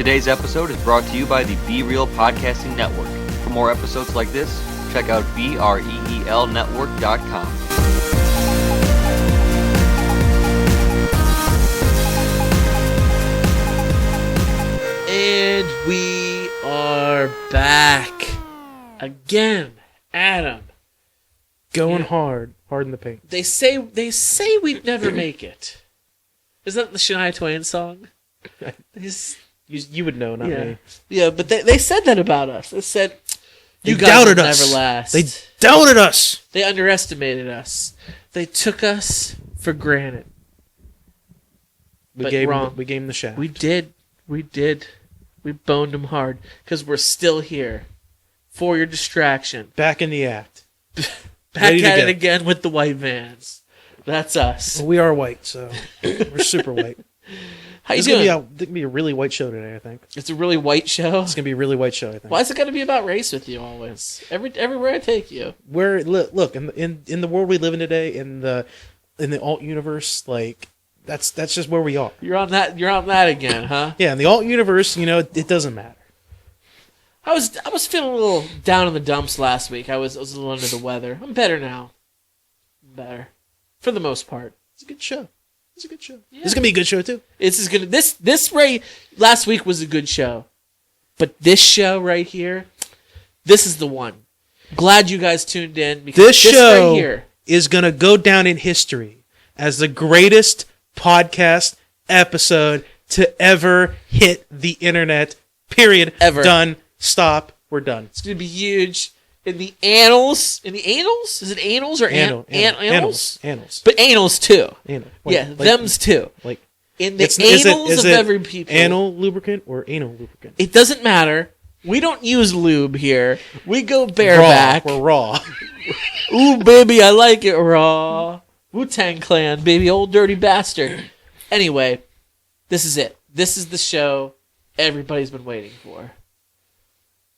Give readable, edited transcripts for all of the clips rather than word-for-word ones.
Today's episode is brought to you by the Be Real Podcasting Network. For more episodes like this, check out BREELnetwork.com. And we are back again, Adam. Going hard in the paint. They say we'd never make it. Is that the Shania Twain song? You would know, not me. Yeah, but they said that about us. They said They you guys doubted will us. never last. They doubted us. They underestimated us. They took us for granted. We gave them the shaft. We did. We boned them hard because we're still here for your distraction. Back in the act. Back at it again with the white vans. That's us. Well, we are white, so we're super white. How you It's doing? gonna be a really white show today, I think. It's a really white show. It's gonna be a really white show, I think. Why is it going to be about race with you always? Everywhere I take you. Look in the world we live in today, in the alt universe, like that's just where we are. You're on that again, huh? Yeah, in the alt universe, it doesn't matter. I was feeling a little down in the dumps last week. I was a little under the weather. I'm better now. Better, for the most part. It's a good show. It's a good show. Yeah. This is gonna be a good show too. This Ray last week was a good show, but this show right here, this is the one. Glad you guys tuned in because This show right here is gonna go down in history as the greatest podcast episode to ever hit the internet. Period. Ever. Done. Stop. We're done. it's gonna be huge in the annals. In the annals, is it annals or annals? Annals. But annals too. Anal. Them's too. Like In the is annals of it every people. Anal lubricant or anal lubricant? It doesn't matter. We don't use lube here. We go bareback. We're raw. Ooh, baby, I like it raw. Wu-Tang Clan, baby, old dirty bastard. Anyway, this is it. This is the show everybody's been waiting for.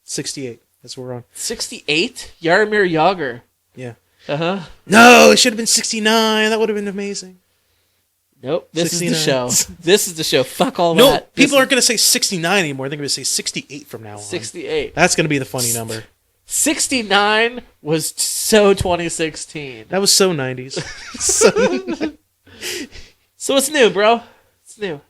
68. That's what we're on. 68? Jaromir Jagr. Yeah. Uh-huh. No, it should have been 69. That would have been amazing. Nope. This 69. is the show. This is the show. Fuck all No, that. people aren't going to say 69 anymore. They're going to say 68 from now on. 68. That's going to be the funny number. 69 was so 2016. That was so 90s. So it's new, bro. It's new.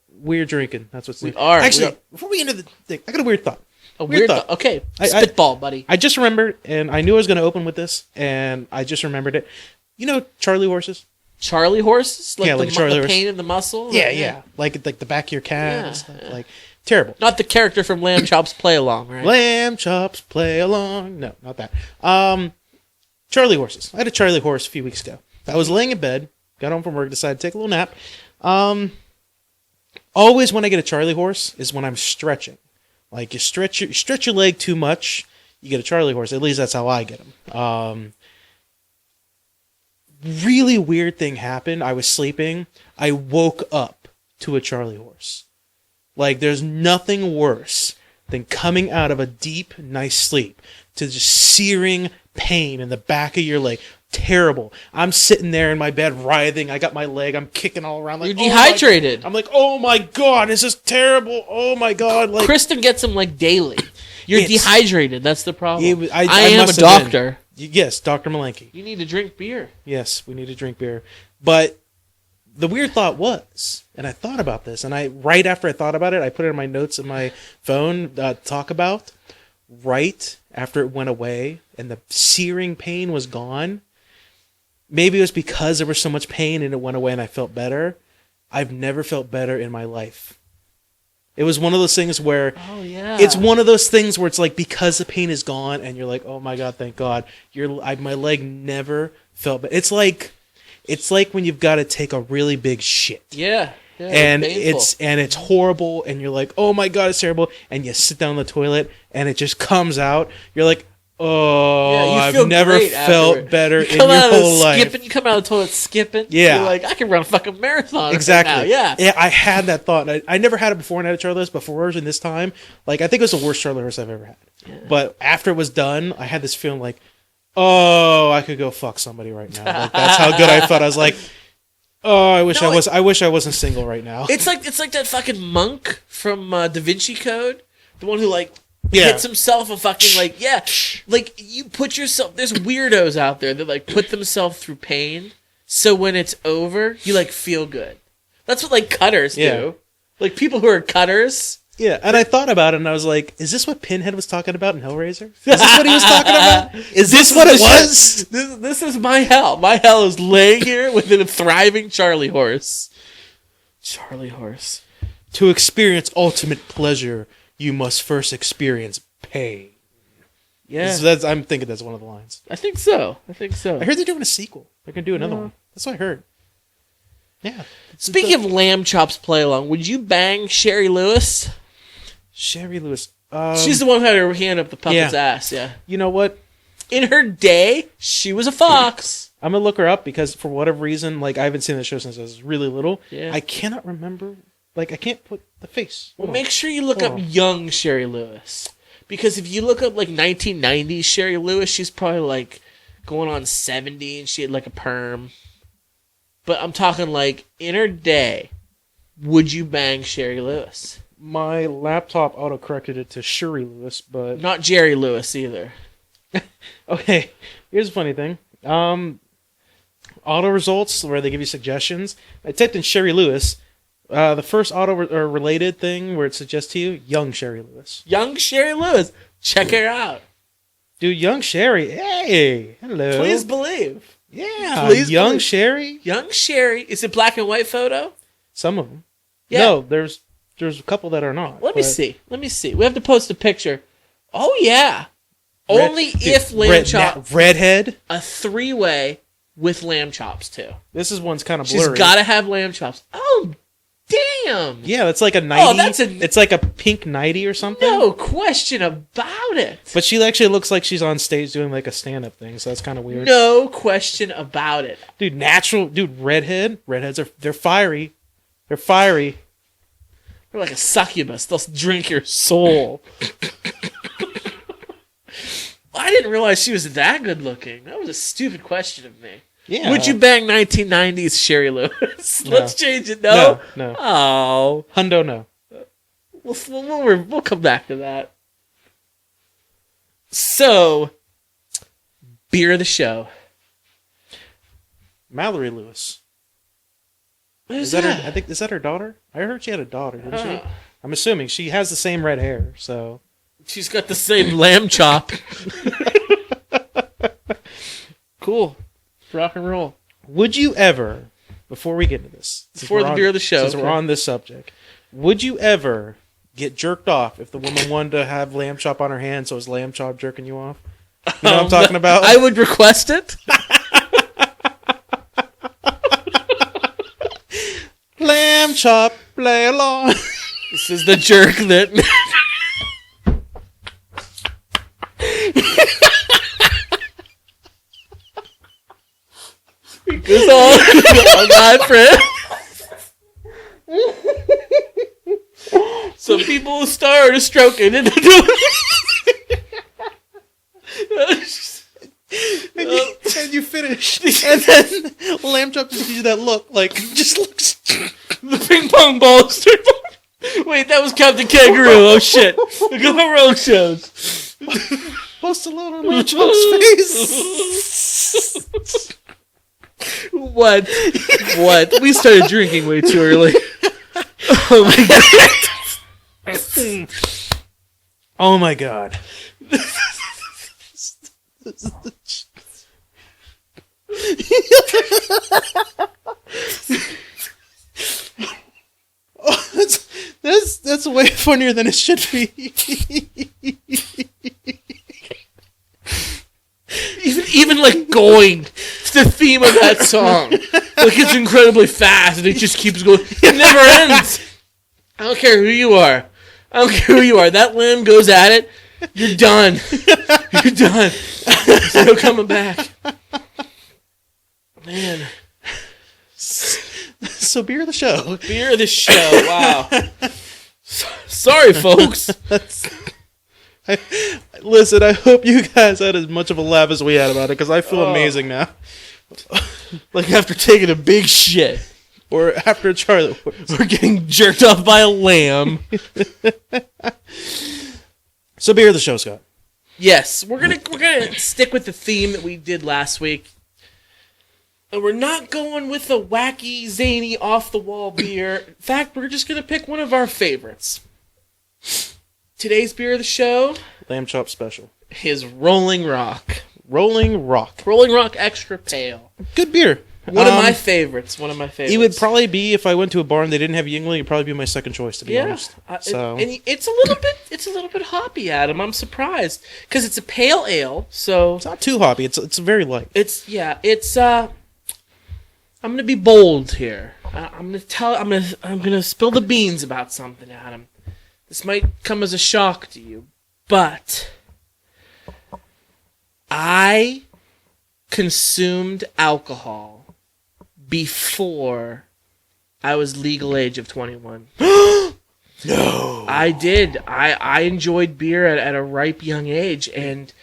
We're drinking. That's what's new. We are. Actually, before we end the thing, I got a weird thought. A weird thought. Okay. Spitball, buddy. I just remembered, and I knew I was going to open with this, and I just remembered it. You know Charlie horses? Charlie horses? Like, Yeah, like the, Charlie the horse. pain in the muscle? Yeah. Like the back of your cat Yeah, and stuff. yeah. Like, terrible. Not the character from Lambchop's Play Along, right? Lambchops play along. No, not that. Charlie horses. I had a Charlie horse a few weeks ago. I was laying in bed, got home from work, decided to take a little nap. Always when I get a Charlie horse is when I'm stretching. Like you stretch your leg too much, you get a Charlie horse. At least that's how I get them. Really weird thing happened. I was sleeping. I woke up to a Charlie horse. Like there's nothing worse than coming out of a deep, nice sleep to just searing pain in the back of your leg. Terrible. I'm sitting there in my bed writhing. I got my leg. I'm kicking all around. Like, You're dehydrated. I'm like, oh my God, this is terrible. Oh my God. Like, Kristen gets them like daily. You're dehydrated. That's the problem. I I am a must have been. doctor. Yes, Dr. Malenki. You need to drink beer. Yes, we need to drink beer. But the weird thought was, and I thought about this, and right after I thought about it, I put it in my notes in my phone, talk about, right after it went away and the searing pain was gone. Maybe it was because there was so much pain and it went away and I felt better. I've never felt better in my life. It was one of those things where it's one of those things where it's like because the pain is gone and you're like, oh my God, thank God. My leg never felt better. It's like when you've got to take a really big shit. Yeah. And painful. it's horrible and you're like, oh my God, it's terrible. And you sit down on the toilet and it just comes out. You're like, oh, you feel I've never great felt after. better You in come your out of whole life. skipping, you come out of the toilet skipping. Yeah. You're like, I can run a fucking marathon. Exactly. Right now. Yeah. I had that thought. I never had it before and I had a Charlie horse, but for whatever reason this time, like I think it was the worst Charlie horse I've ever had. Yeah. But after it was done, I had this feeling like, oh, I could go fuck somebody right now. Like, that's how good I felt. I was like, Oh, I wish No, I wish I wasn't single right now. It's like that fucking monk from Da Vinci Code, the one who like Yeah. hits himself a fucking like you put yourself. There's weirdos out there that like put themselves through pain, so when it's over, you like feel good. That's what like cutters do. Like people who are cutters. Yeah, and I thought about it, and I was like, "Is this what Pinhead was talking about in Hellraiser? Is this what he was talking about? Is this what it was?" This is my hell. My hell is laying here with a thriving Charlie horse. Charlie horse. To experience ultimate pleasure, you must first experience pain. Yeah, I'm thinking that's one of the lines. I think so. I heard they're doing a sequel. They're gonna do another one. That's what I heard. Yeah. Speaking of Lambchop's play along, would you bang Sherry Lewis? Sherry Lewis. She's the one who had her hand up the puppet's ass, yeah. You know what? In her day, she was a fox. I'm gonna look her up because for whatever reason, like I haven't seen the show since I was really little. Yeah. I cannot remember. Like I can't put the face. Well, make sure you look up young Sherry Lewis. Because if you look up like 1990s Sherry Lewis, she's probably like going on 70 and she had like a perm. But I'm talking like in her day, would you bang Sherry Lewis? My laptop auto-corrected it to Shuri Lewis, but... Not Jerry Lewis either. Okay, here's a funny thing. Auto results, where they give you suggestions. I typed in Sherry Lewis. The first auto-related thing where it suggests to you, young Sherry Lewis. Young Sherry Lewis. Check her out. Dude, young Sherry. Hey, hello. Please believe. Yeah, Please young believe. Sherry. Young Sherry. Is it black and white photo? Some of them. Yeah. No, there's a couple that are not. Let me see. We have to post a picture. Oh, yeah. Only if Lambchop... Redhead. A three-way with lamb chops, too. This is one's kind of blurry. She's got to have lamb chops. Oh, damn. Yeah, that's like a 90. that's it's like a pink 90 or something. No question about it. But she actually looks like she's on stage doing like a stand-up thing, so that's kind of weird. No question about it. Dude, redhead. Redheads they're fiery. They're fiery. They're like a succubus. They'll drink your soul. I didn't realize she was that good looking. That was a stupid question of me. Yeah. Would you bang 1990s Sherry Lewis? No. Let's change it. No? No. Oh. Hundo, no. We'll come back to that. So, beer of the show. Mallory Lewis. Is that her? I think is that her daughter? I heard she had a daughter, didn't she? I'm assuming she has the same red hair, so she's got the same lamb chop. Cool. Rock and roll. Would you ever, before we get into this, before the beer of the show, since we're on this subject, would you ever get jerked off if the woman wanted to have lamb chop on her hand, so it was lamb chop jerking you off? You know what I'm talking about? I would request it. Lamb chop, play along. This is the jerk that... It goes on my friend. Some people start stroking it. And you finish. And then lamb chop just gives you that look, like, just looks. The ping pong ball starts. Wait, that was Captain Kangaroo. Oh shit. Look at my road shows. Post a load on lamb chop's face. What? We started drinking way too early. Oh my god. Oh my god. Oh, that's way funnier than it should be. Even like going to the theme of that song, like it's incredibly fast and it just keeps going. It never ends. I don't care who you are. That lamb goes at it. You're done. You're done. There's no coming back. Man. So beer of the show. Beer of the show. Wow. Sorry, folks. Listen, I hope you guys had as much of a laugh as we had about it, because I feel amazing now. Like after taking a big shit. Or after a Charlotte horse. Or getting jerked off by a lamb. So beer of the show, Scott. Yes, we're gonna stick with the theme that we did last week. And we're not going with a wacky, zany, off-the-wall beer. In fact, we're just going to pick one of our favorites. Today's beer of the show... Lambchop special. ...is Rolling Rock. Rolling Rock. Rolling Rock Extra Pale. Good beer. One of my favorites. It would probably be, if I went to a bar and they didn't have Yuengling, it'd probably be my second choice, to be honest. And it's a little bit hoppy, Adam. I'm surprised. Because it's a pale ale, so... It's not too hoppy. It's very light. I'm gonna be bold here. I'm gonna spill the beans about something, Adam. This might come as a shock to you, but I consumed alcohol before I was legal age of 21. No. I did. I enjoyed beer at a ripe young age, and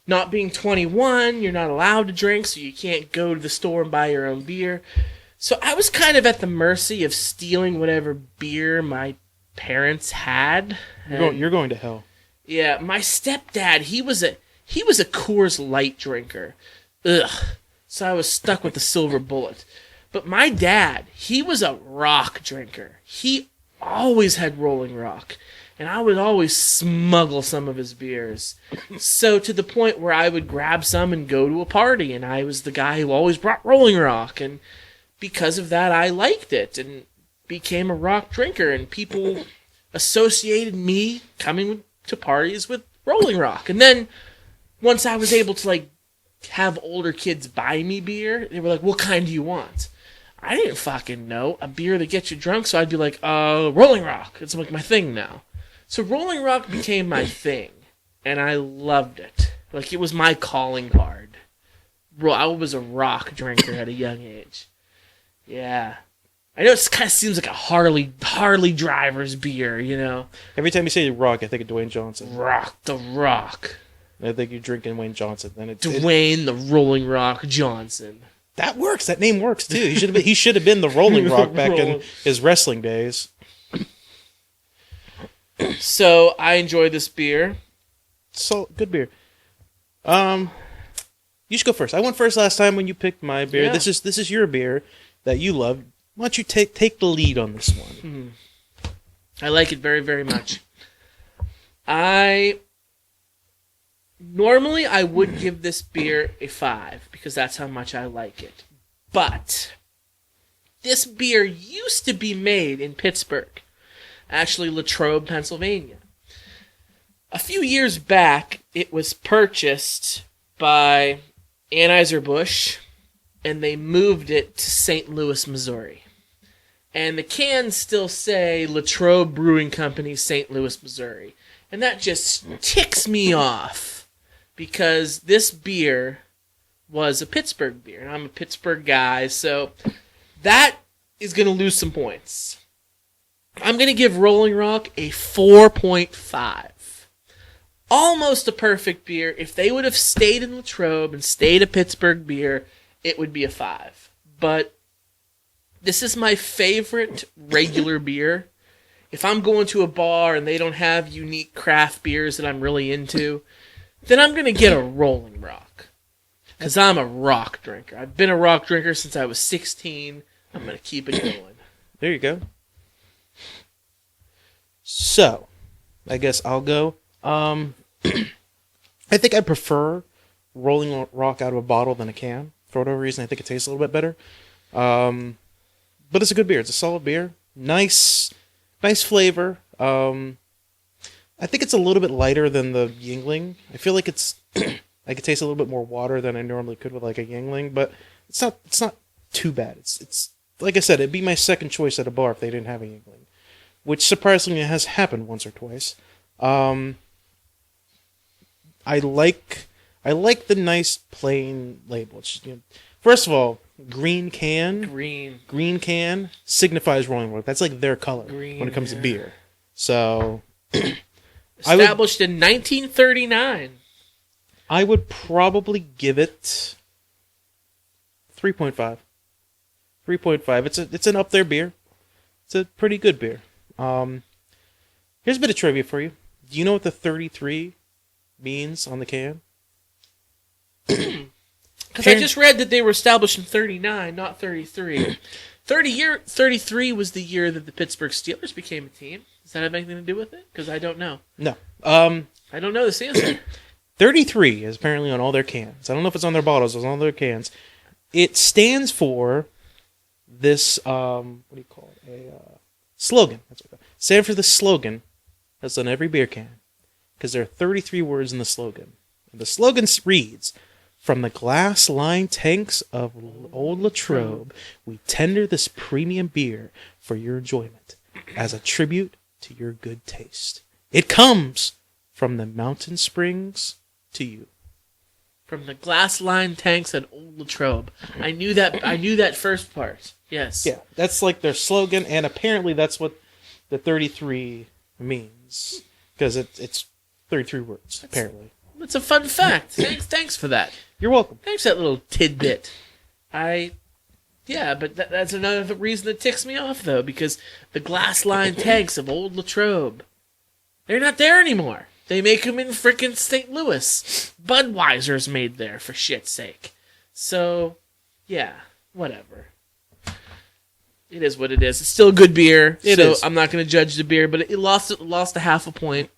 not being 21, you're not allowed to drink, so you can't go to the store and buy your own beer. So I was kind of at the mercy of stealing whatever beer my parents had. You're going to hell. Yeah, my stepdad, he was a Coors Light drinker. Ugh. So I was stuck with the silver bullet. But my dad, he was a rock drinker. He always had Rolling Rock. And I would always smuggle some of his beers. So to the point where I would grab some and go to a party. And I was the guy who always brought Rolling Rock. And because of that, I liked it and became a rock drinker. And people associated me coming to parties with Rolling Rock. And then once I was able to have older kids buy me beer, they were like, what kind do you want? I didn't fucking know. A beer that gets you drunk. So I'd be like, Rolling Rock. It's like my thing now. So Rolling Rock became my thing, and I loved it. Like, it was my calling card. I was a rock drinker at a young age. Yeah. I know it kind of seems like a Harley driver's beer, you know? Every time you say rock, I think of Dwayne Johnson. The Rock. I think you're drinking Wayne Johnson. Then Dwayne the Rolling Rock Johnson. That works. That name works, too. He should have been the Rolling Rock back in his wrestling days. So I enjoy this beer. So good beer. You should go first. I went first last time when you picked my beer. Yeah. This is your beer that you love. Why don't you take the lead on this one? I like it very, very much. Normally I would give this beer a 5 because that's how much I like it. But this beer used to be made in Pittsburgh. Actually, Latrobe, Pennsylvania. A few years back, it was purchased by Anheuser-Busch, and they moved it to St. Louis, Missouri. And the cans still say Latrobe Brewing Company, St. Louis, Missouri. And that just ticks me off, because this beer was a Pittsburgh beer, and I'm a Pittsburgh guy, so that is going to lose some points. I'm going to give Rolling Rock a 4.5. Almost a perfect beer. If they would have stayed in Latrobe and stayed a Pittsburgh beer, it would be a 5. But this is my favorite regular beer. If I'm going to a bar and they don't have unique craft beers that I'm really into, then I'm going to get a Rolling Rock. Because I'm a rock drinker. I've been a rock drinker since I was 16. I'm going to keep it going. There you go. So, I guess I'll go. I think I prefer Rolling Rock out of a bottle than a can. For whatever reason, I think it tastes a little bit better. But it's a good beer. It's a solid beer. Nice flavor. I think it's a little bit lighter than the Yuengling. I feel like I could taste a little bit more water than I normally could with like a Yuengling, but it's not too bad. It's like I said, it'd be my second choice at a bar if they didn't have a Yuengling, which surprisingly has happened once or twice. I like the nice plain label. It's, first of all, green can signifies Rolling Rock. That's like their color when it comes to beer. So established in 1939. I would probably give it 3.5. 3.5. It's an up there beer. It's a pretty good beer. Here's a bit of trivia for you. Do you know what the 33 means on the can? Because I just read that they were established in 39, not 33. 33 was the year that the Pittsburgh Steelers became a team. Does that have anything to do with it? Because I don't know. No. I don't know this answer. 33 is apparently on all their cans. I don't know if it's on their bottles or it's on their cans. It stands for this, what do you call it? A slogan. That's what it stands for the slogan that's on every beer can. Because there are 33 words in the slogan. And the slogan reads, "From the glass-lined tanks of Old Latrobe, we tender this premium beer for your enjoyment as a tribute to your good taste. It comes from the mountain springs to you." From the glass-lined tanks at Old Latrobe. I knew that first part. Yes. Yeah, that's like their slogan, and apparently that's what the 33 means. Because it's 33 words, apparently. It's a fun fact. Thanks for that. You're welcome. Thanks for that little tidbit. Yeah, but that's another reason that ticks me off, though, because the glass-lined tanks of Old Latrobe, they're not there anymore. They make them in frickin' St. Louis. Budweiser's made there, for shit's sake. So, yeah, whatever. It is what it is. It's still a good beer, so I'm not going to judge the beer, but it lost a half a point.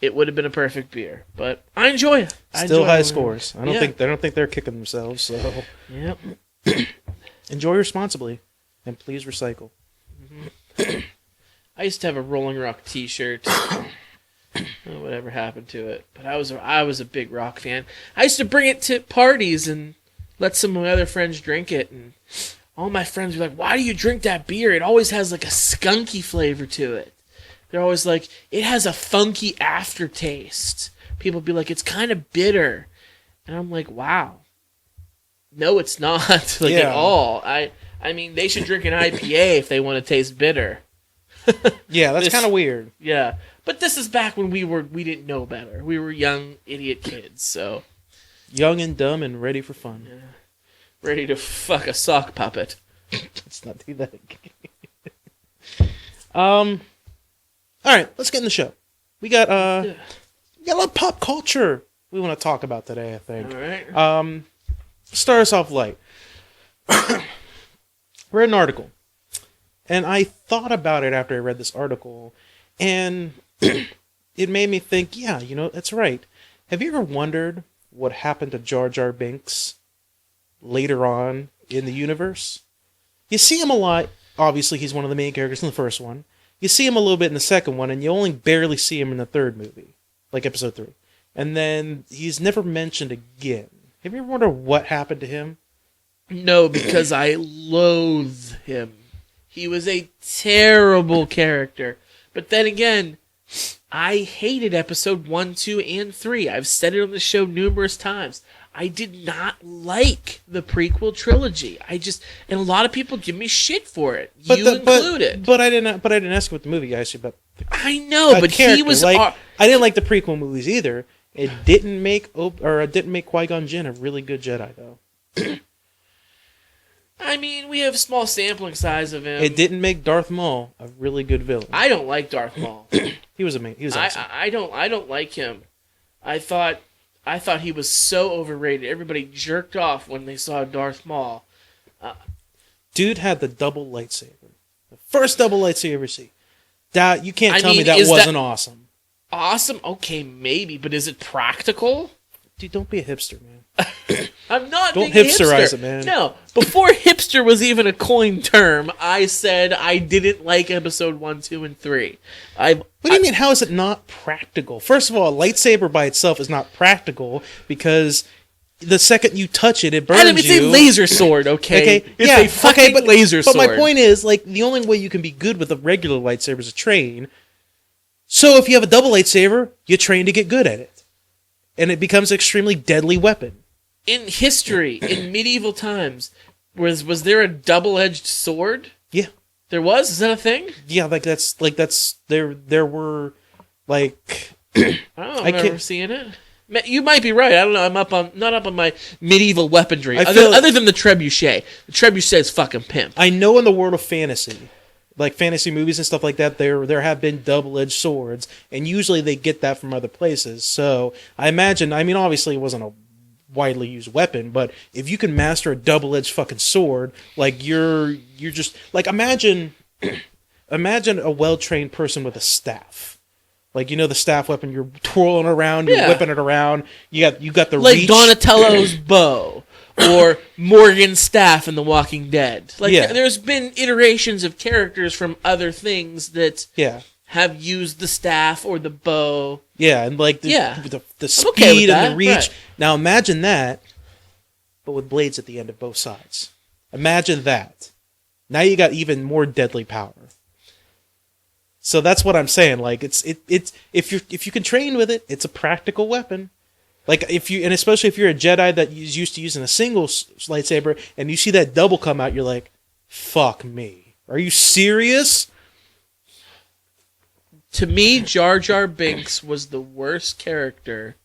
It would have been a perfect beer, but I enjoy it. Still high scores. I don't think they're kicking themselves. So, yep. Enjoy responsibly, and please recycle. I used to have a Rolling Rock T-shirt. Whatever happened to it? But I was a big rock fan. I used to bring it to parties and let some of my other friends drink it, and all my friends were like, "Why do you drink that beer? It always has like a skunky flavor to it." They're always like, "It has a funky aftertaste." People be like, "It's kind of bitter," and I'm like, "Wow, no, it's not at all." I mean, they should drink an IPA if they want to taste bitter. Yeah, that's kind of weird. Yeah, but this is back when we didn't know better. We were young idiot kids, so young and dumb and ready for fun. Yeah. Ready to fuck a sock puppet. Let's not do that again. All right, let's get in the show. We got a lot of pop culture we want to talk about today, I think. All right. Start us off light. Read an article, and I thought about it after I read this article, and it made me think, yeah, that's right. Have you ever wondered what happened to Jar Jar Binks later on in the universe? You see him a lot. Obviously, he's one of the main characters in the first one. You see him a little bit in the second one, and you only barely see him in the third movie, like episode 3. And then he's never mentioned again. Have you ever wondered what happened to him? No, because I loathe him. He was a terrible character. But then again, I hated episode 1, 2, and 3. I've said it on the show numerous times. I did not like the prequel trilogy. And a lot of people give me shit for it. Included. But I didn't ask what the movie guy said about. I know, but character. He was. I didn't like the prequel movies either. It didn't make Qui-Gon Jinn a really good Jedi though. I mean, we have small sampling size of him. It didn't make Darth Maul a really good villain. I don't like Darth Maul. He was amazing. He was awesome. I don't like him. I thought he was so overrated. Everybody jerked off when they saw Darth Maul. Dude had the double lightsaber. The first double lightsaber you ever see. You can't tell me that wasn't awesome. Awesome? Okay, maybe, but is it practical? Dude, don't be a hipster, man. I'm not Don't being hipsterize hipster. it, man. No, before hipster was even a coined term, I said I didn't like episode 1, 2, and 3. What do you mean, how is it not practical? First of all, a lightsaber by itself is not practical because the second you touch it, it burns Adam, it's a laser sword, okay? It's a fucking laser sword. But my point is, the only way you can be good with a regular lightsaber is to train. So if you have a double lightsaber, you train to get good at it. And it becomes an extremely deadly weapon. In history, in medieval times, was there a double-edged sword? Yeah. There was? Is that a thing? Yeah, there were, I don't remember seeing it. You might be right. I don't know. I'm not up on my medieval weaponry. I Other than the trebuchet. The trebuchet is fucking pimp. I know in the world of fantasy, like fantasy movies and stuff like that, there have been double-edged swords, and usually they get that from other places. So I imagine, I mean, obviously it wasn't a widely used weapon, but if you can master a double-edged fucking sword, like you're just like imagine a well-trained person with a staff. Like, you know, the staff weapon, you're twirling around, you're whipping it around. You got the like reach. Donatello's bow or Morgan's staff in The Walking Dead. Like, there's been iterations of characters from other things that have used the staff or the bow. Yeah, and like the speed and the reach. Right. Now imagine that, but with blades at the end of both sides. Imagine that. Now you got even more deadly power. So that's what I'm saying. Like it's if you can train with it, it's a practical weapon. Like and especially if you're a Jedi that is used to using a single lightsaber, and you see that double come out, you're like, "Fuck me! Are you serious?" To me, Jar Jar Binks was the worst character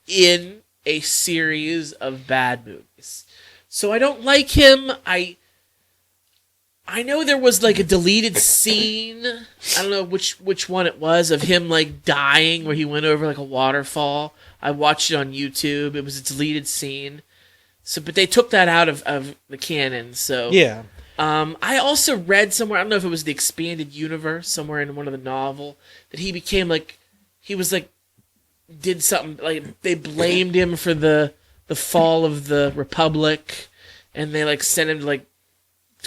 in a series of bad movies. So I don't like him. I know there was like a deleted scene. I don't know which one it was of him like dying where he went over like a waterfall. I watched it on YouTube. It was a deleted scene. So, but they took that out of the canon. So yeah. I also read somewhere. I don't know if it was the expanded universe somewhere in one of the novel that he became like he was like did something like they blamed him for the fall of the Republic, and they like sent him to like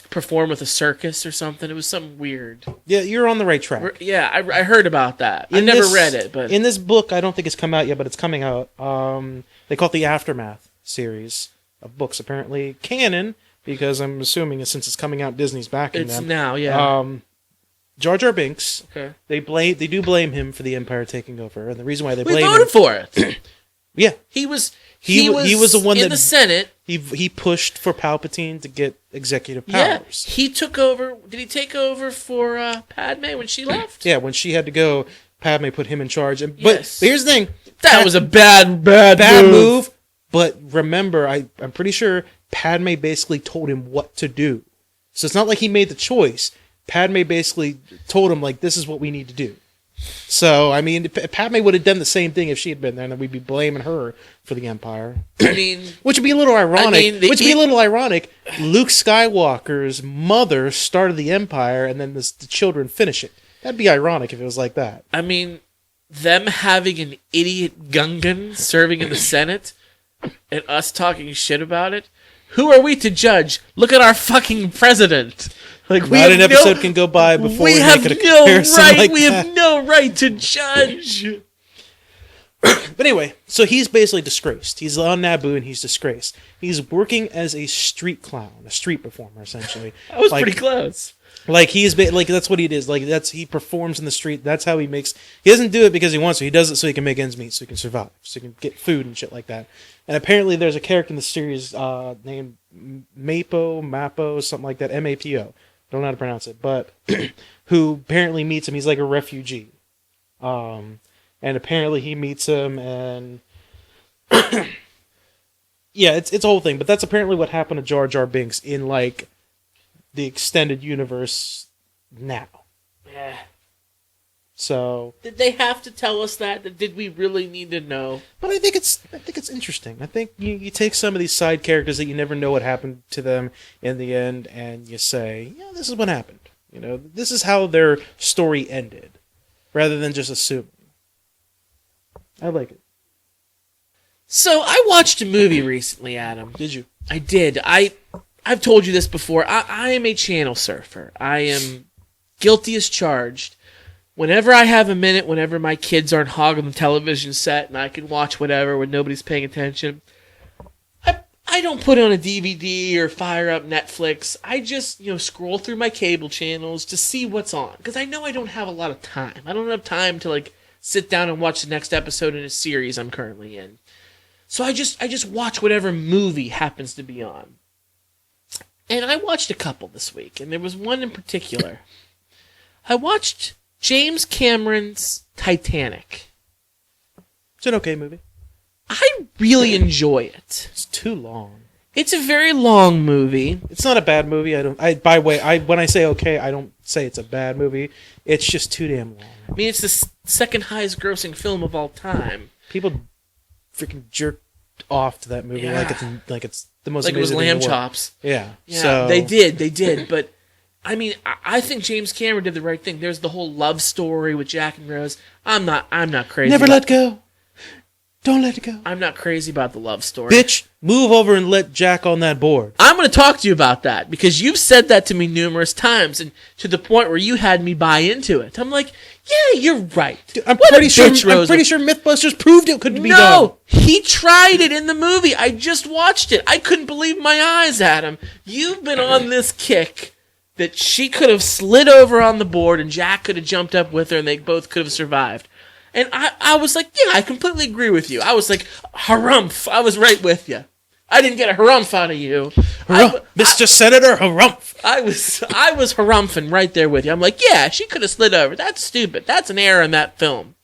perform with a circus or something. It was something weird. Yeah, you're on the right track. Yeah, I heard about that. I never read it, but in this book, I don't think it's come out yet, but it's coming out. They call it the Aftermath series of books, apparently canon, because I'm assuming since it's coming out, Disney's backing them. It's now, yeah. Jar Jar Binks. Okay. They do blame him for the Empire taking over, and the reason why they we blame voted him for it. Yeah, he was the one in the Senate. He pushed for Palpatine to get executive powers. Yeah, he took over. Did he take over for Padme when she left? Yeah, when she had to go, Padme put him in charge. But here's the thing: that was a bad move. But remember, I'm pretty sure Padme basically told him what to do. So it's not like he made the choice. Padme basically told him, like, this is what we need to do. So, I mean, Padme would have done the same thing if she had been there, and then we'd be blaming her for the Empire. I mean... which would be a little ironic. Luke Skywalker's mother started the Empire, and then the children finish it. That'd be ironic if it was like that. I mean, them having an idiot Gungan serving in the Senate, and us talking shit about it, who are we to judge? Look at our fucking president. Like, not an episode can go by before we make a comparison like that. We have no right to judge. But anyway, so he's basically disgraced. He's on Naboo and he's disgraced. He's working as a street clown, a street performer, essentially. That was pretty close. Like that's what he is. Like he performs in the street. That's how he makes. He doesn't do it because he wants to. He does it so he can make ends meet, so he can survive, so he can get food and shit like that. And apparently, there's a character in the series named Mapo, something like that, Mapo. Don't know how to pronounce it, but who apparently meets him. He's like a refugee, and apparently he meets him, and yeah, it's a whole thing. But that's apparently what happened to Jar Jar Binks in like the extended universe now. Yeah. So did they have to tell us that? Did we really need to know? But I think it's interesting. I think you take some of these side characters that you never know what happened to them in the end, and you say, yeah, this is what happened. You know, this is how their story ended, rather than just assuming. I like it. So I watched a movie recently, Adam. Did you? I did. I've told you this before. I am a channel surfer. I am guilty as charged. Whenever I have a minute, whenever my kids aren't hogging the television set and I can watch whatever when nobody's paying attention, I don't put on a DVD or fire up Netflix. I just, scroll through my cable channels to see what's on. Because I know I don't have a lot of time. I don't have time to, sit down and watch the next episode in a series I'm currently in. So I just watch whatever movie happens to be on. And I watched a couple this week, and there was one in particular. I watched James Cameron's Titanic. It's an okay movie. I really enjoy it. It's too long. It's a very long movie. It's not a bad movie. When I say okay, I don't say it's a bad movie. It's just too damn long. I mean, it's the second highest grossing film of all time. People freaking jerk off to that movie Yeah. like it's the most Like it was amazing thing in the world. Lambchops. Yeah. Yeah, So they did. But I mean, I think James Cameron did the right thing. There's the whole love story with Jack and Rose. I'm not crazy. never let go. Don't let it go. I'm not crazy about the love story. Bitch, move over and let Jack on that board. I'm going to talk to you about that because you've said that to me numerous times, and to the point where you had me buy into it. I'm like, yeah, you're right. Dude, I'm What a pretty sure bitch, Rose. MythBusters proved it couldn't be done. No, he tried it in the movie. I just watched it. I couldn't believe my eyes, Adam. You've been on this kick that she could have slid over on the board and Jack could have jumped up with her and they both could have survived. And I was like, yeah, I completely agree with you. I was like, harumph. I was right with you. I didn't get a harumph out of you. Mr. Senator Harumph. I was harumphing right there with you. I'm like, yeah, she could have slid over. That's stupid. That's an error in that film.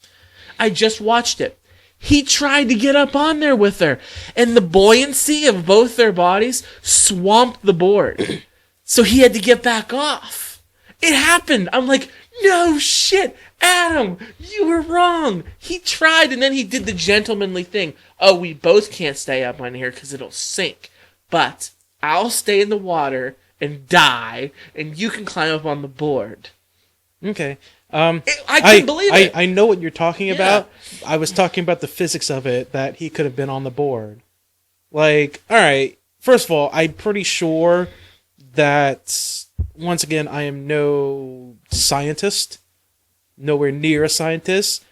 I just watched it. He tried to get up on there with her, and the buoyancy of both their bodies swamped the board. So he had to get back off. It happened. I'm like, no shit. Adam, you were wrong. He tried, and then he did the gentlemanly thing. Oh, we both can't stay up on here because it'll sink. But I'll stay in the water and die, and you can climb up on the board. Okay. I couldn't believe it. I know what you're talking about. I was talking about the physics of it, that he could have been on the board. Like, all right, first of all, I'm pretty sure that, once again, I am no scientist. Nowhere near a scientist,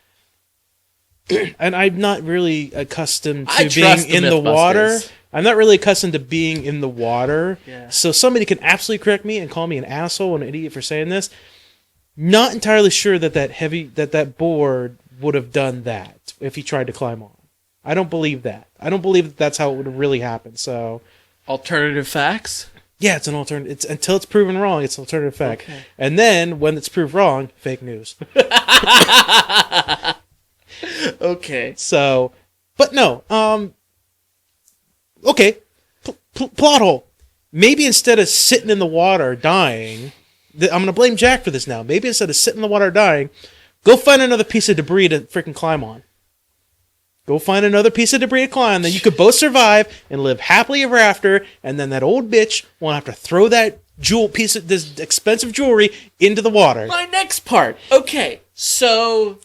and I'm not really accustomed to being in the water. I'm not really accustomed to being in the water. Yeah. So somebody can absolutely correct me and call me an asshole and an idiot for saying this. Not entirely sure that board would have done that if he tried to climb on. I don't believe that. I don't believe that's how it would have really happened. So, alternative facts. Yeah, it's an alternative. It's until it's proven wrong. It's an alternative fact, Okay. And then when it's proved wrong, fake news. Okay. So, but no. Okay. Plot hole. Maybe instead of sitting in the water dying, I'm gonna blame Jack for this now. Maybe instead of sitting in the water dying, go find another piece of debris to freaking climb on. Go find another piece of debris to climb, then you could both survive and live happily ever after, and then that old bitch won't have to throw that piece of this expensive jewelry into the water. My next part. Okay, so